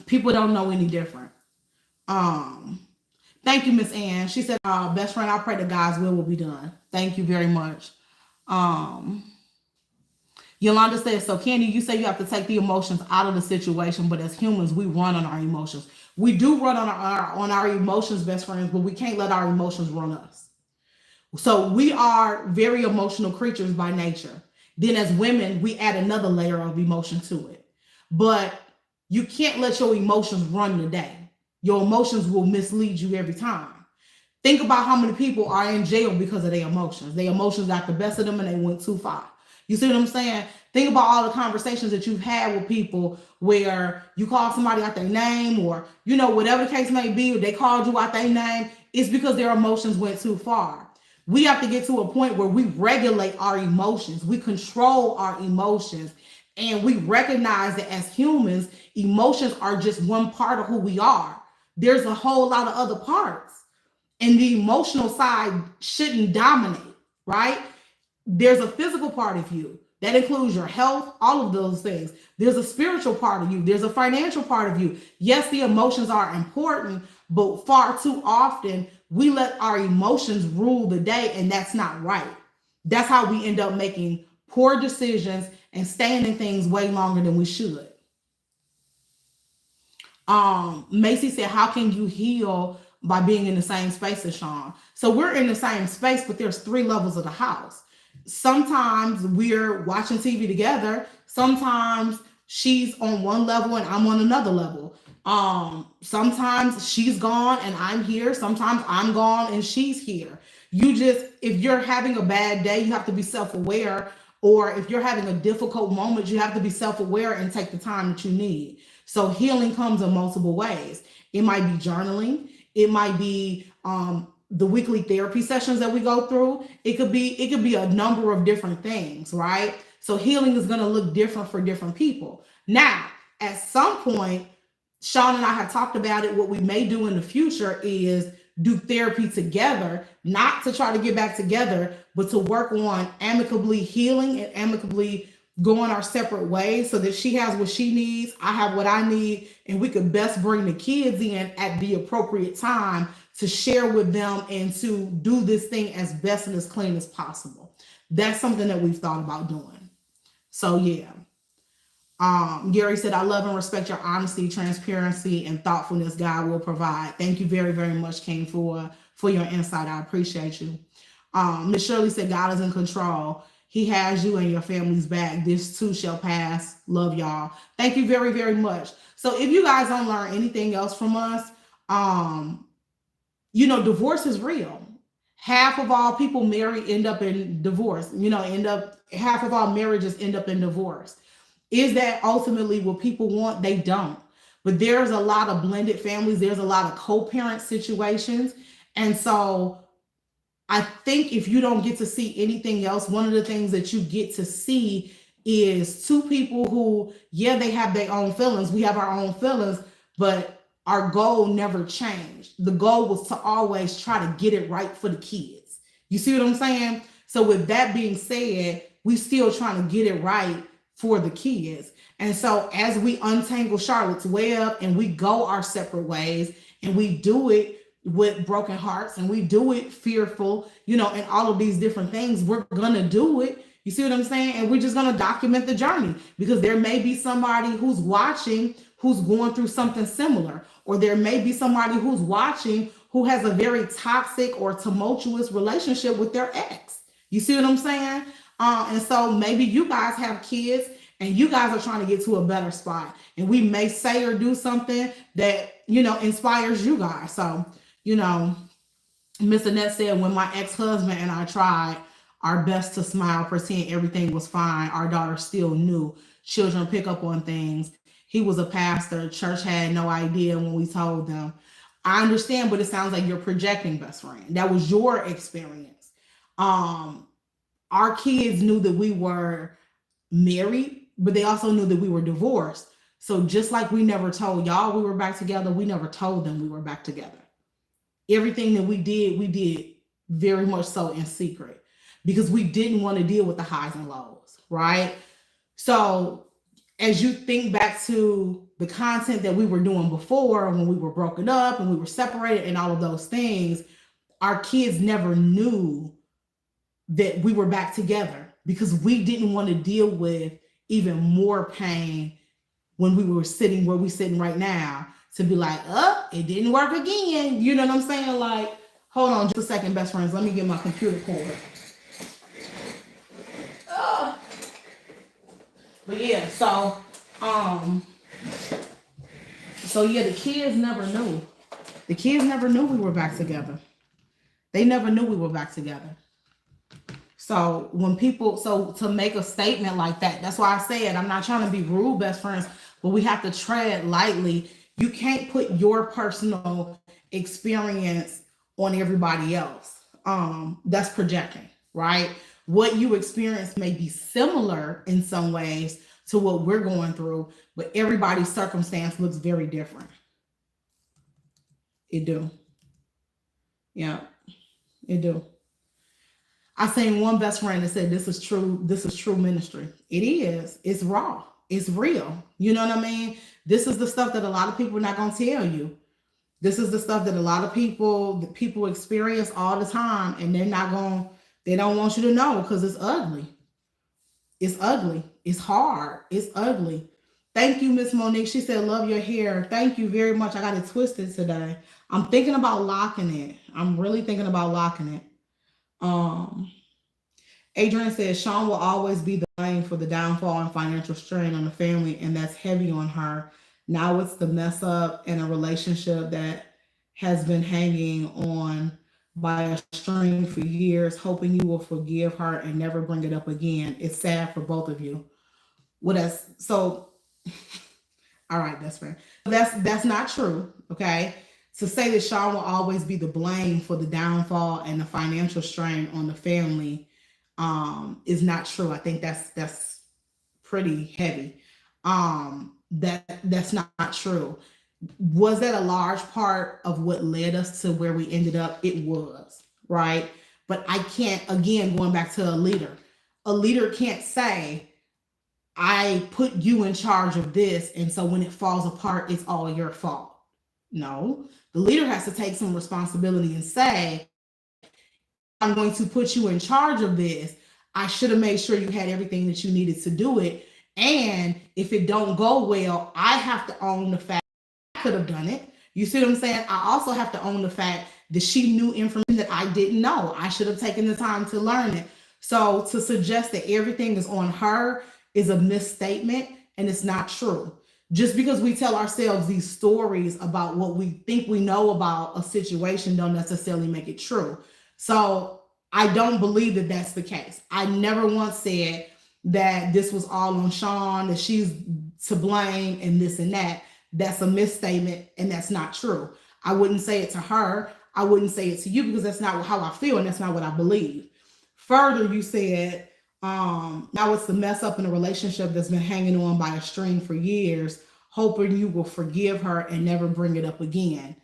People don't know any different. Thank you, Miss Ann. She said, best friend, I pray that God's will be done. Thank you very much. Yolanda says, so Candy, you say you have to take the emotions out of the situation, but as humans, we run on our emotions. We do run on our emotions, best friends, but we can't let our emotions run us. So we are very emotional creatures by nature. Then as women, we add another layer of emotion to it. But you can't let your emotions run the day. Your emotions will mislead you every time. Think about how many people are in jail because of their emotions. Their emotions got the best of them and they went too far. You see what I'm saying? Think about all the conversations that you've had with people where you call somebody out their name, or, whatever the case may be, or they called you out their name. It's because their emotions went too far. We have to get to a point where we regulate our emotions. We control our emotions. And we recognize that as humans, emotions are just one part of who we are. There's a whole lot of other parts. And the emotional side shouldn't dominate, right? There's a physical part of you that includes your health, all of those things. There's a spiritual part of you. There's a financial part of you. Yes, the emotions are important, but far too often we let our emotions rule the day, and that's not right. That's how we end up making poor decisions and staying in things way longer than we should. Macy said, how can you heal by being in the same space as Sean? So we're in the same space, but there's 3 levels of the house. Sometimes we're watching TV together. Sometimes she's on one level and I'm on another level. Sometimes she's gone and I'm here. Sometimes I'm gone and she's here. If you're having a bad day, you have to be self-aware. Or if you're having a difficult moment, you have to be self-aware and take the time that you need. So healing comes in multiple ways. It might be journaling. It might be the weekly therapy sessions that we go through. It could be a number of different things, right? So healing is going to look different for different people. Now, at some point, Sean and I have talked about it. What we may do in the future is do therapy together, not to try to get back together, but to work on amicably healing and amicably going our separate ways so that she has what she needs, I have what I need, and we could best bring the kids in at the appropriate time to share with them and to do this thing as best and as clean as possible. That's something that we've thought about doing. So yeah. Gary said, I love and respect your honesty, transparency, and thoughtfulness. God will provide. Thank you very, very much, King, for your insight. I appreciate you. Miss Shirley said, God is in control. He has you and your family's back. This too shall pass. Love y'all. Thank you very, very much. So if you guys don't learn anything else from us, divorce is real. Half of all people marry end up in divorce. Half of all marriages end up in divorce. Is that ultimately what people want? They don't. But there's a lot of blended families. There's a lot of co-parent situations. And so I think if you don't get to see anything else, one of the things that you get to see is 2 people who, yeah, they have their own feelings. We have our own feelings, but our goal never changed. The goal was to always try to get it right for the kids. You see what I'm saying? So with that being said, we still trying to get it right for the kids. And so as we untangle Charlotte's web and we go our separate ways and we do it with broken hearts and we do it fearful, and all of these different things, we're going to do it. You see what I'm saying? And we're just going to document the journey because there may be somebody who's watching who's going through something similar, or there may be somebody who's watching who has a very toxic or tumultuous relationship with their ex. You see what I'm saying? And so maybe you guys have kids and you guys are trying to get to a better spot. And we may say or do something that, inspires you guys. So, Miss Annette said, when my ex-husband and I tried our best to smile, pretend everything was fine, our daughter still knew. Children pick up on things. He was a pastor. Church had no idea when we told them. I understand, but it sounds like you're projecting, best friend. That was your experience. Our kids knew that we were married, but they also knew that we were divorced. So just like we never told y'all we were back together, we never told them we were back together. Everything that we did very much so in secret because we didn't want to deal with the highs and lows, right? So as you think back to the content that we were doing before when we were broken up and we were separated and all of those things, our kids never knew that we were back together because we didn't want to deal with even more pain when we were sitting where we're sitting right now to be like, it didn't work again. You know what I'm saying? Like, hold on just a second, best friends. Let me get my computer cord. But yeah, so yeah, the kids never knew. The kids never knew we were back together. They never knew we were back together. So to make a statement like that, that's why I said, I'm not trying to be rude, best friends, but we have to tread lightly. You can't put your personal experience on everybody else. That's projecting, right? What you experience may be similar in some ways to what we're going through, but everybody's circumstance looks very different. It do. Yeah, it do. I seen one best friend that said, this is true ministry. It is. It's raw. It's real. You know what I mean? This is the stuff that a lot of people are not going to tell you. This is the stuff that a lot of people experience all the time, and they don't want you to know because it's ugly. It's ugly. It's hard. It's ugly. Thank you, Miss Monique. She said, love your hair. Thank you very much. I got it twisted today. I'm thinking about locking it. I'm really thinking about locking it. Adrian says Sean will always be the blame for the downfall and financial strain on the family, and that's heavy on her. Now it's the mess up in a relationship that has been hanging on by a string for years, hoping you will forgive her and never bring it up again. It's sad for both of you. Well, that's so. All right, that's fair. That's not true. Okay, to say that Sean will always be the blame for the downfall and the financial strain on the family is not true. I think that's pretty heavy. That's not true. Was that a large part of what led us to where we ended up? It was, right? But I can't, again, going back to a leader can't say, I put you in charge of this, and so when it falls apart, it's all your fault. No, the leader has to take some responsibility and say, I'm going to put you in charge of this. I should have made sure you had everything that you needed to do it. And if it don't go well, I have to own the fact I could have done it. You see what I'm saying? I also have to own the fact that she knew information that I didn't know. I should have taken the time to learn it. So to suggest that everything is on her is a misstatement, and it's not true. Just because we tell ourselves these stories about what we think we know about a situation don't necessarily make it true. So I don't believe that that's the case. I never once said that this was all on Sean, that she's to blame and this and that. That's a misstatement, and that's not true. I wouldn't say it to her. I wouldn't say it to you because that's not how I feel, and that's not what I believe. Further, you said, now it's the mess up in a relationship that's been hanging on by a string for years, hoping you will forgive her and never bring it up again.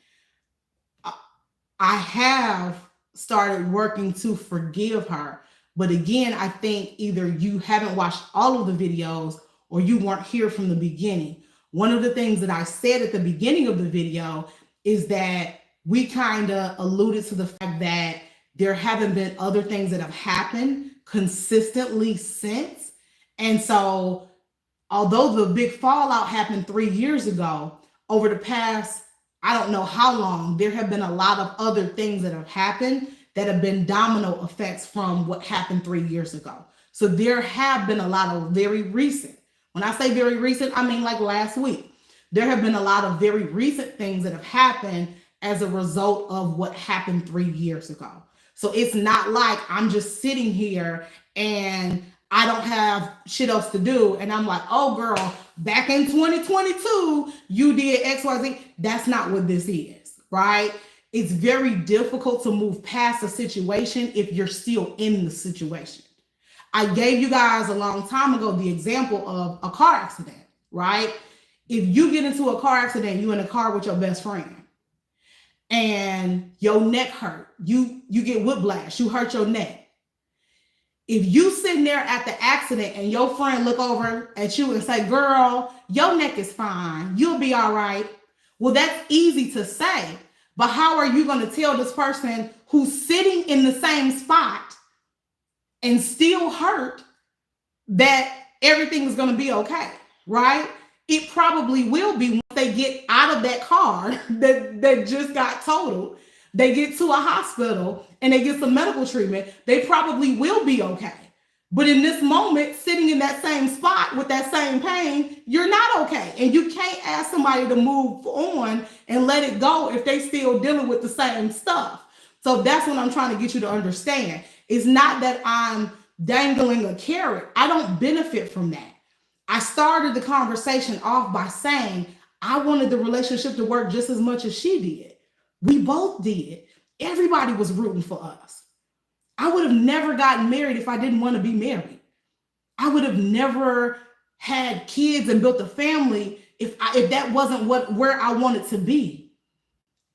I have started working to forgive her. But again, I think either you haven't watched all of the videos or you weren't here from the beginning. One of the things that I said at the beginning of the video is that we kind of alluded to the fact that there haven't been other things that have happened consistently since. And so, although the big fallout happened 3 years ago, over the past, I don't know how long, there have been a lot of other things that have happened that have been domino effects from what happened 3 years ago. So there have been a lot of very recent, when I say very recent, I mean like last week, there have been a lot of very recent things that have happened as a result of what happened 3 years ago. So it's not like I'm just sitting here and I don't have shit else to do. And I'm like, oh girl, back in 2022, you did X, Y, Z. That's not what this is, right? It's very difficult to move past a situation if you're still in the situation. I gave you guys a long time ago the example of a car accident, right? If you get into a car accident, you're in a car with your best friend and your neck hurt, you get whiplash, you hurt your neck. If you sitting there at the accident and your friend look over at you and say, girl, your neck is fine, you'll be all right. Well, that's easy to say, but how are you going to tell this person who's sitting in the same spot and still hurt that everything is going to be okay, right? It probably will be once they get out of that car that just got totaled. They get to a hospital and they get some medical treatment. They probably will be okay. But in this moment, sitting in that same spot with that same pain, you're not okay. And you can't ask somebody to move on and let it go if they still dealing with the same stuff. So that's what I'm trying to get you to understand. It's not that I'm dangling a carrot. I don't benefit from that. I started the conversation off by saying I wanted the relationship to work just as much as she did. We both did. Everybody was rooting for us. I would have never gotten married if I didn't want to be married. I would have never had kids and built a family if that wasn't where I wanted to be.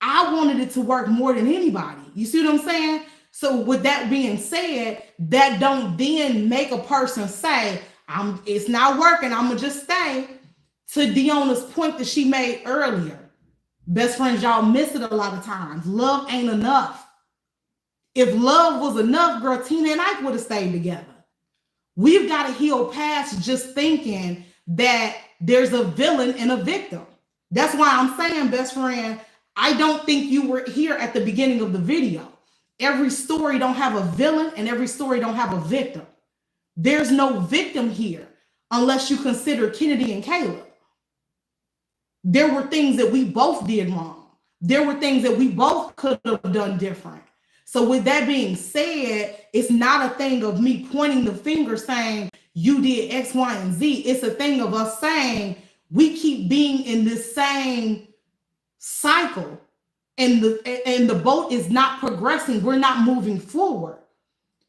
I wanted it to work more than anybody. You see what I'm saying? So with that being said, that don't then make a person say, it's not working, I'm gonna just stay. To Deona's point that she made earlier, Best friends, y'all miss it a lot of times. Love ain't enough. If love was enough, girl, Tina and Ike would have stayed together. We've got to heal past just thinking that there's a villain and a victim. That's why I'm saying, best friend, I don't think you were here at the beginning of the video. Every story don't have a villain and every story don't have a victim. There's no victim here unless you consider Kennedy and Caleb. There were things that we both did wrong. There were things that we both could have done different. So with that being said, it's not a thing of me pointing the finger saying you did X, Y, and Z. It's a thing of us saying we keep being in this same cycle and the boat is not progressing. We're not moving forward.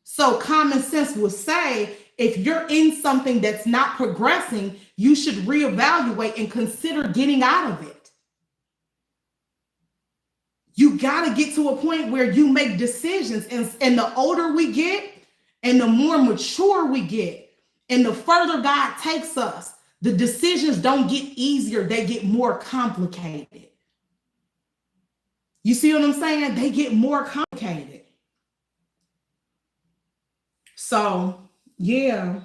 So common sense would say, if you're in something that's not progressing, you should reevaluate and consider getting out of it. You got to get to a point where you make decisions. And the older we get and the more mature we get and the further God takes us, the decisions don't get easier. They get more complicated. You see what I'm saying? They get more complicated. So, yeah.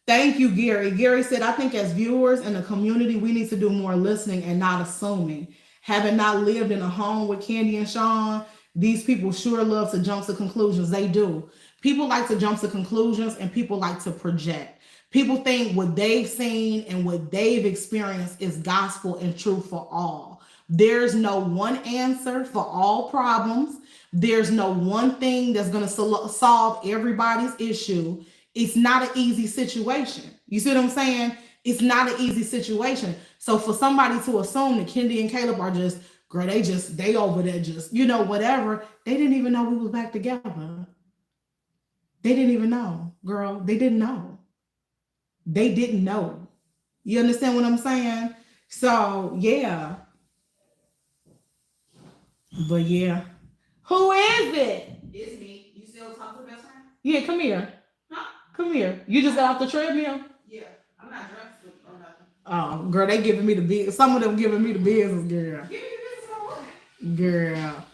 Thank you, Gary. Gary said, I think as viewers in the community, we need to do more listening and not assuming. Having not lived in a home with Candy and Sean, these people sure love to jump to conclusions. They do. People like to jump to conclusions and people like to project. People think what they've seen and what they've experienced is gospel and truth for all. There's no one answer for all problems. There's no one thing that's going to solve everybody's issue. It's not an easy situation. You see what I'm saying? It's not an easy situation. So for somebody to assume that Kennedy and Caleb are just, girl, they over there just, whatever. They didn't even know we was back together. They didn't even know, girl. They didn't know. They didn't know. You understand what I'm saying? So, yeah. But, yeah. Who is it? It's me. You still talk to best friend? Yeah, come here. Huh? Come here. You just got off the treadmill? Yeah. I'm not dressed or nothing. Oh, girl, they giving me the business. Some of them giving me the business, girl. Give me the business on what? Girl.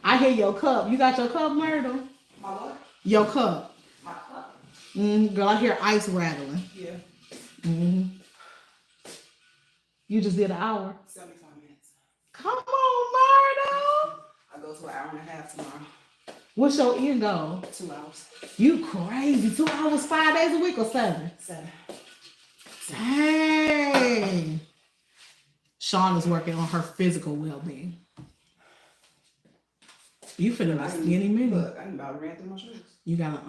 I hear your cup. You got your cup, Myrtle? My what? Your cup. My cup. Girl, I hear ice rattling. Yeah. You just did an hour. 75 minutes. Come on, Myrtle. I go to an hour and a half tomorrow. What's your end goal? 2 hours. You crazy. 2 hours, 5 days a week or 7? 7. Dang. Sean is working on her physical well-being. You finna be skinny mini. Look, I about to ran through my shoes. You gotta,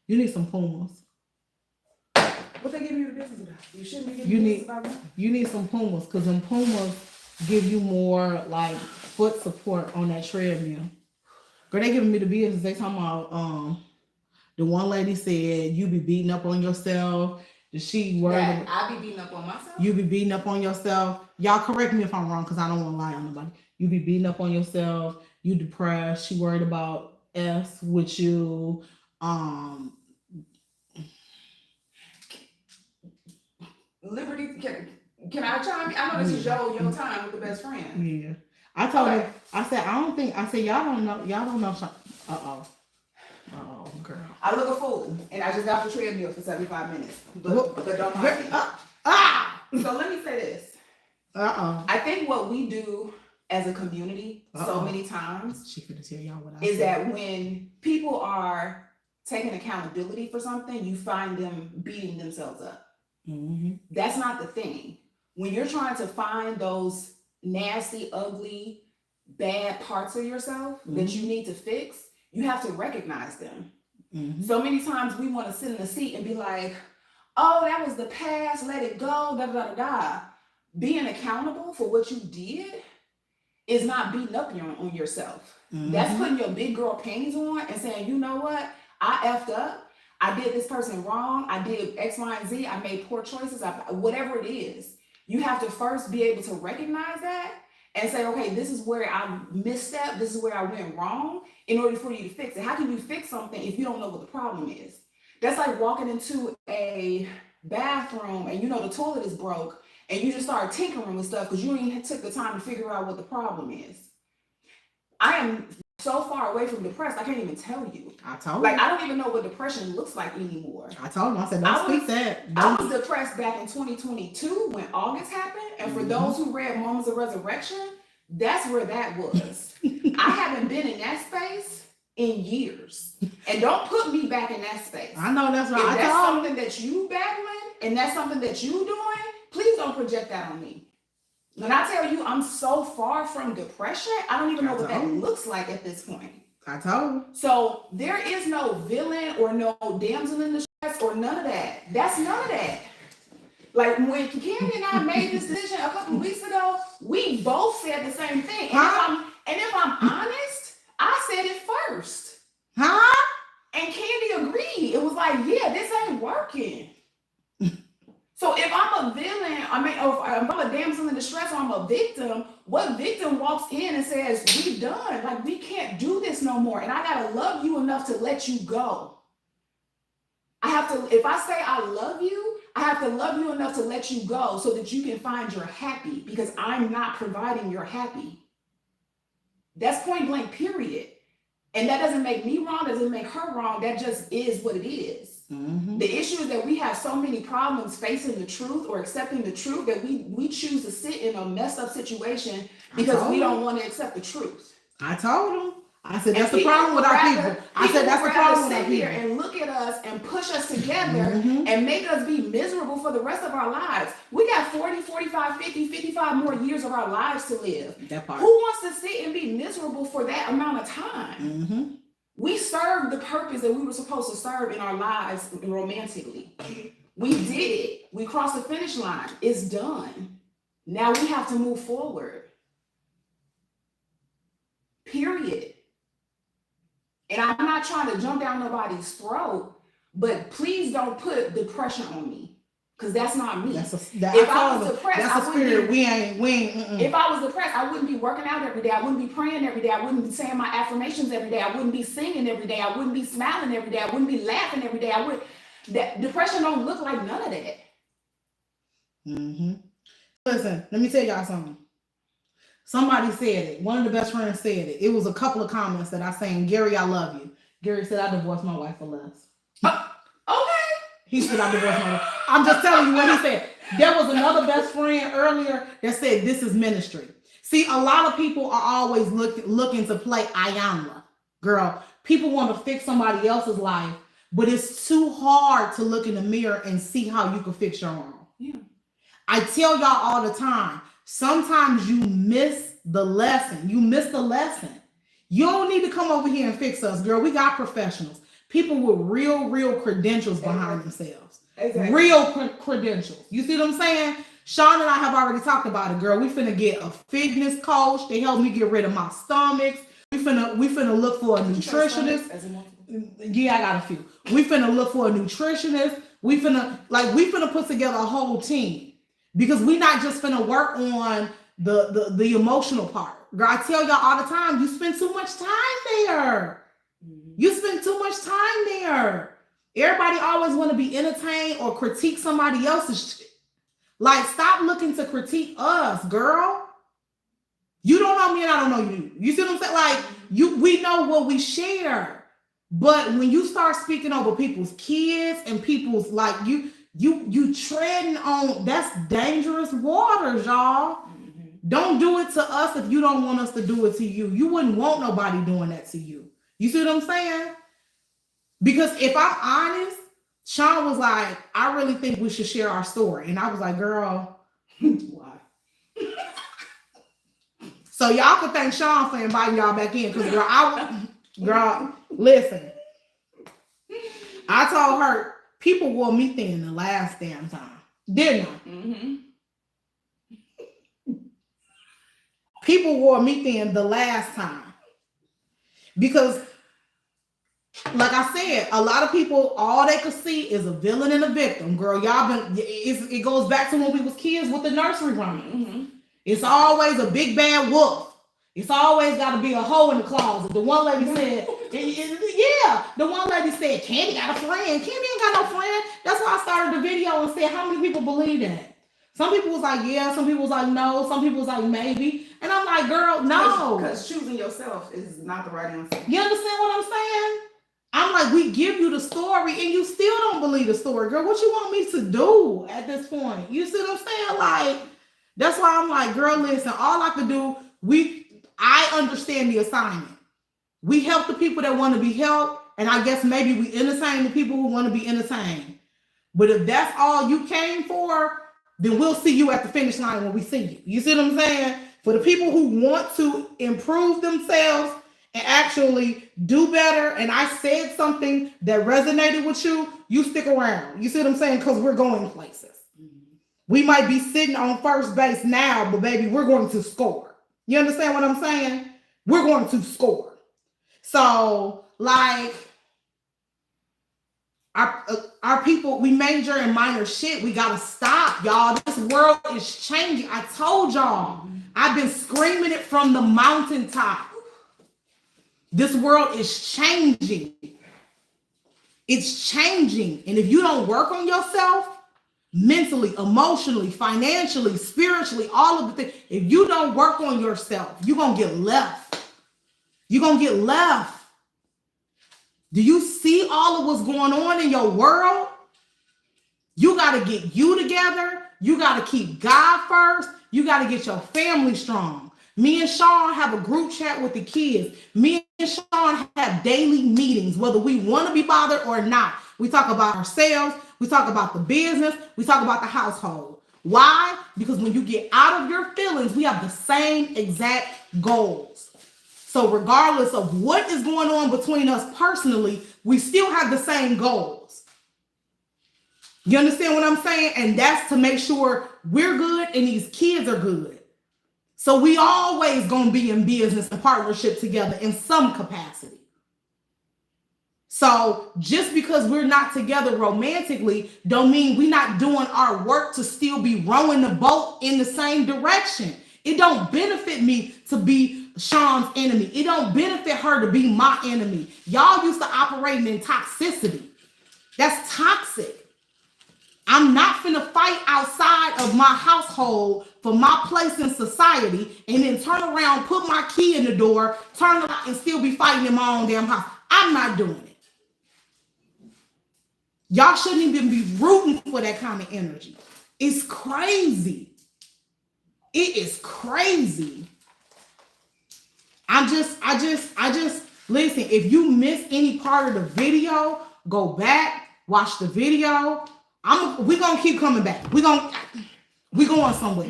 you need some Pumas. What they giving you the business about? You shouldn't be giving business about me. You need some Pumas, because them Pumas give you more, like, foot support on that treadmill. Girl, they giving me the business. They talking about, the one lady said, you be beating up on yourself. She worried that I be beating up on myself? You be beating up on yourself. Y'all correct me if I'm wrong, because I don't want to lie on nobody. You be beating up on yourself. You depressed. She worried about S with you. Liberty, can I chime in? I know this is your time with the best friend. Yeah. I told her, I said, y'all don't know. Uh-oh, girl. I look a fool, and I just got off the treadmill for 75 minutes. But don't mind me. So let me say this. I think what we do as a community so many times she finna tell y'all what is that when people are taking accountability for something, you find them beating themselves up. That's not the thing. When you're trying to find those nasty, ugly, bad parts of yourself that you need to fix, you have to recognize them. So many times we want to sit in the seat and be like, oh, that was the past, let it go, da da da da. Being accountable for what you did is not beating up on yourself. That's putting your big girl panties on and saying, you know what, I effed up. I did this person wrong. I did X, Y, and Z. I made poor choices. Whatever it is, you have to first be able to recognize that and say, okay, this is where I misstepped. This is where I went wrong in order for you to fix it. How can you fix something if you don't know what the problem is? That's like walking into a bathroom and you know the toilet is broke and you just start tinkering with stuff because you ain't even took the time to figure out what the problem is. I am so far away from depressed, I can't even tell you. I told Like, you. I don't even know what depression looks like anymore. I told him, I said, don't speak that. I was depressed back in 2022 when August happened. And for those who read Moments of Resurrection, that's where that was. I haven't been in that space in years. And don't put me back in that space. I know that's right. If that's something that you battling and that's something that you doing, please don't project that on me. When I tell you I'm so far from depression, I don't even know what that looks like at this point. I told you. So there is no villain or no damsel in distress or none of that. That's none of that. Like when Candy and I made this decision a couple of weeks ago, we both said the same thing. And if I'm honest, I said it first. Huh? And Candy agreed. It was like, yeah, this ain't working. So if I'm a villain, or if I'm a damsel in distress or I'm a victim, what victim walks in and says, we done, like we can't do this no more. And I gotta love you enough to let you go. I have to, if I say I love you, I have to love you enough to let you go so that you can find your happy, because I'm not providing your happy. That's point blank, period. And that doesn't make me wrong, doesn't make her wrong. That just is what it is. Mm-hmm. The issue is that we have so many problems facing the truth or accepting the truth that we choose to sit in a messed up situation because we don't want to accept the truth. I told him. I said, that's the problem with our people. I said, that's the problem with our people. And look at us and push us together and make us be miserable for the rest of our lives. We got 40, 45, 50, 55 more years of our lives to live. That part. Who wants to sit and be miserable for that amount of time? Mm-hmm. We served the purpose that we were supposed to serve in our lives romantically. We did it. We crossed the finish line. It's done. Now we have to move forward. Period. And I'm not trying to jump down nobody's throat, but please don't put depression on me, because that's not me. If I was depressed, I wouldn't be, if I was depressed, I wouldn't be working out every day. I wouldn't be praying every day. I wouldn't be saying my affirmations every day. I wouldn't be singing every day. I wouldn't be smiling every day. I wouldn't be laughing every day. That depression don't look like none of that. Mm-hmm. Listen, let me tell y'all something. Somebody said it. One of the best friends said it. It was a couple of comments that I saying, Gary, I love you. Gary said, I divorced my wife for less. Okay. He said, I divorced my wife. I'm just telling you what he said. There was another best friend earlier that said, this is ministry. See, a lot of people are always looking to play Ayanla. Girl, people want to fix somebody else's life, but it's too hard to look in the mirror and see how you can fix your own. Yeah. I tell y'all all the time, sometimes you miss the lesson. You miss the lesson. You don't need to come over here and fix us, girl. We got professionals. People with real credentials behind themselves. Exactly. Real credentials. You see what I'm saying? Sean and I have already talked about it, girl. We finna get a fitness coach. They help me get rid of my stomachs. We finna look for a nutritionist. Yeah, I got a few. We finna look for a nutritionist. We finna put together a whole team. Because we not just finna work on the emotional part. Girl, I tell y'all all the time, you spend too much time there. You spend too much time there. Everybody always want to be entertained or critique somebody else's shit. Like, stop looking to critique us, girl. You don't know me and I don't know you. You see what I'm saying? Like, we know what we share. But when you start speaking over people's kids and people's, like, you treading on, that's dangerous waters, y'all. Mm-hmm. Don't do it to us if you don't want us to do it to you. You wouldn't want nobody doing that to you. You see what I'm saying? Because if I'm honest, Sean was like, I really think we should share our story. And I was like, girl, why? So y'all can thank Sean for inviting y'all back in. Because girl, listen. I told her, people wore me thin the last damn time. Didn't I? Mm-hmm. People wore me thin the last time. Because, like I said, a lot of people, all they could see is a villain and a victim. Girl, it goes back to when we was kids with the nursery rhymes. Mm-hmm. It's always a big bad wolf. It's always got to be a hoe in the closet. The one lady said, the one lady said, Candy got a friend. Candy ain't got no friend. That's why I started the video and said, how many people believe that? Some people was like, yeah. Some people was like, no. Some people was like, maybe. And I'm like, girl, no. Because choosing yourself is not the right answer. You understand what I'm saying? I'm like, we give you the story and you still don't believe the story. Girl, what you want me to do at this point? You see what I'm saying? Like, that's why I'm like, girl, listen, all I could do, I understand the assignment. We help the people that want to be helped. And I guess maybe we entertain the people who want to be entertained. But if that's all you came for, then we'll see you at the finish line when we see you. You see what I'm saying? For the people who want to improve themselves and actually do better, and I said something that resonated with you, you stick around. You see what I'm saying? Because we're going places. We might be sitting on first base now, but baby, we're going to score. You understand what I'm saying? We're going to score. So, like, our people, we major in minor shit. We gotta stop, y'all. This world is changing. I told y'all. I've been screaming it from the mountaintop. This world is changing. It's changing. And if you don't work on yourself, mentally, emotionally, financially, spiritually, all of the things, if you don't work on yourself, you're going to get left. You're going to get left. Do you see all of what's going on in your world? You got to get you together. You got to keep God first. You got to get your family strong. Me and Sean have a group chat with the kids. Me and Sean have daily meetings, whether we want to be bothered or not. We talk about ourselves. We talk about the business. We talk about the household. Why? Because when you get out of your feelings, we have the same exact goals. So regardless of what is going on between us personally, we still have the same goals. You understand what I'm saying? And that's to make sure we're good and these kids are good. So we always going to be in business and partnership together in some capacity. So just because we're not together romantically don't mean we're not doing our work to still be rowing the boat in the same direction. It don't benefit me to be Sean's enemy. It don't benefit her to be my enemy. Y'all used to operating in toxicity. That's toxic. I'm not finna fight outside of my household for my place in society and then turn around, put my key in the door, turn around and still be fighting in my own damn house. I'm not doing it. Y'all shouldn't even be rooting for that kind of energy. It's crazy. It is crazy. I just listen, if you miss any part of the video, go back, watch the video. We're gonna keep coming back. We're going somewhere.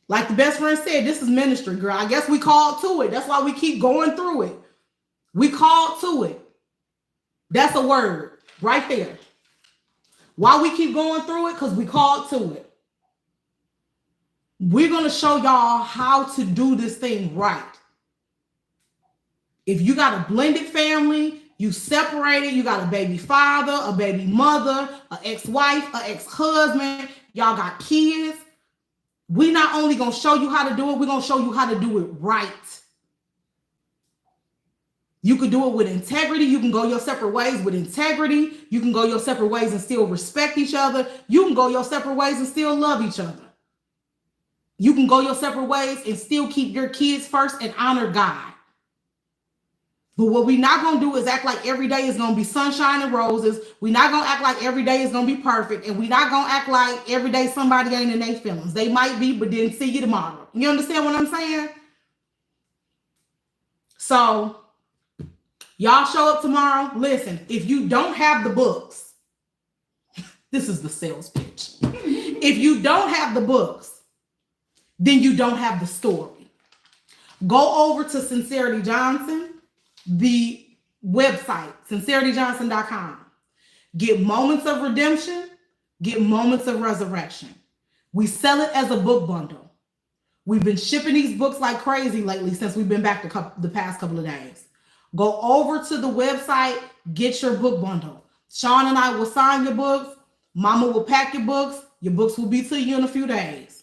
Like the best friend said, this is ministry, girl. I guess we called to it. That's why we keep going through it. We called to it. That's a word right there. Why we keep going through it? Because we called to it. We're going to show y'all how to do this thing right. If you got a blended family, you separated, you got a baby father, a baby mother, an ex-wife, an ex-husband, y'all got kids. We not only going to show you how to do it, we're going to show you how to do it right. You could do it with integrity. You can go your separate ways with integrity. You can go your separate ways and still respect each other. You can go your separate ways and still love each other. You can go your separate ways and still keep your kids first and honor God. But what we're not going to do is act like every day is going to be sunshine and roses. We're not going to act like every day is going to be perfect. And we're not going to act like every day somebody ain't in their feelings. They might be, but then see you tomorrow. You understand what I'm saying? So y'all show up tomorrow. Listen, if you don't have the books, this is the sales pitch. If you don't have the books, then you don't have the story. Go over to Sincerity Johnson, the website, sincerityjohnson.com. Get moments of redemption, get moments of resurrection. We sell it as a book bundle. We've been shipping these books like crazy lately since we've been back the past couple of days. Go over to the website, get your book bundle. Sean and I will sign your books. Mama will pack your books. Your books will be to you in a few days.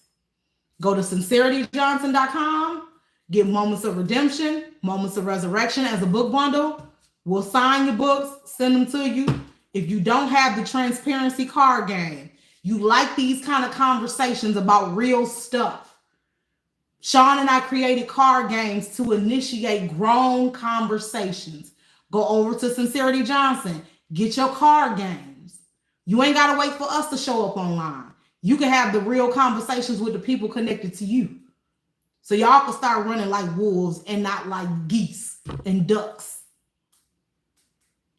Go to sincerityjohnson.com, get moments of redemption, moments of resurrection as a book bundle. We'll sign your books, send them to you. If you don't have the transparency card game, You like these kind of conversations about real stuff. Sean and I created card games to initiate grown conversations. Go over to Sincerity Johnson. Get your card games. You ain't got to wait for us to show up online. You can have the real conversations with the people connected to you. So y'all can start running like wolves and not like geese and ducks.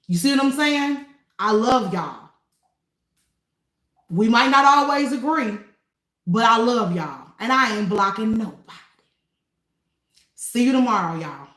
You see what I'm saying? I love y'all. We might not always agree, but I love y'all. And I ain't blocking nobody. See you tomorrow, y'all.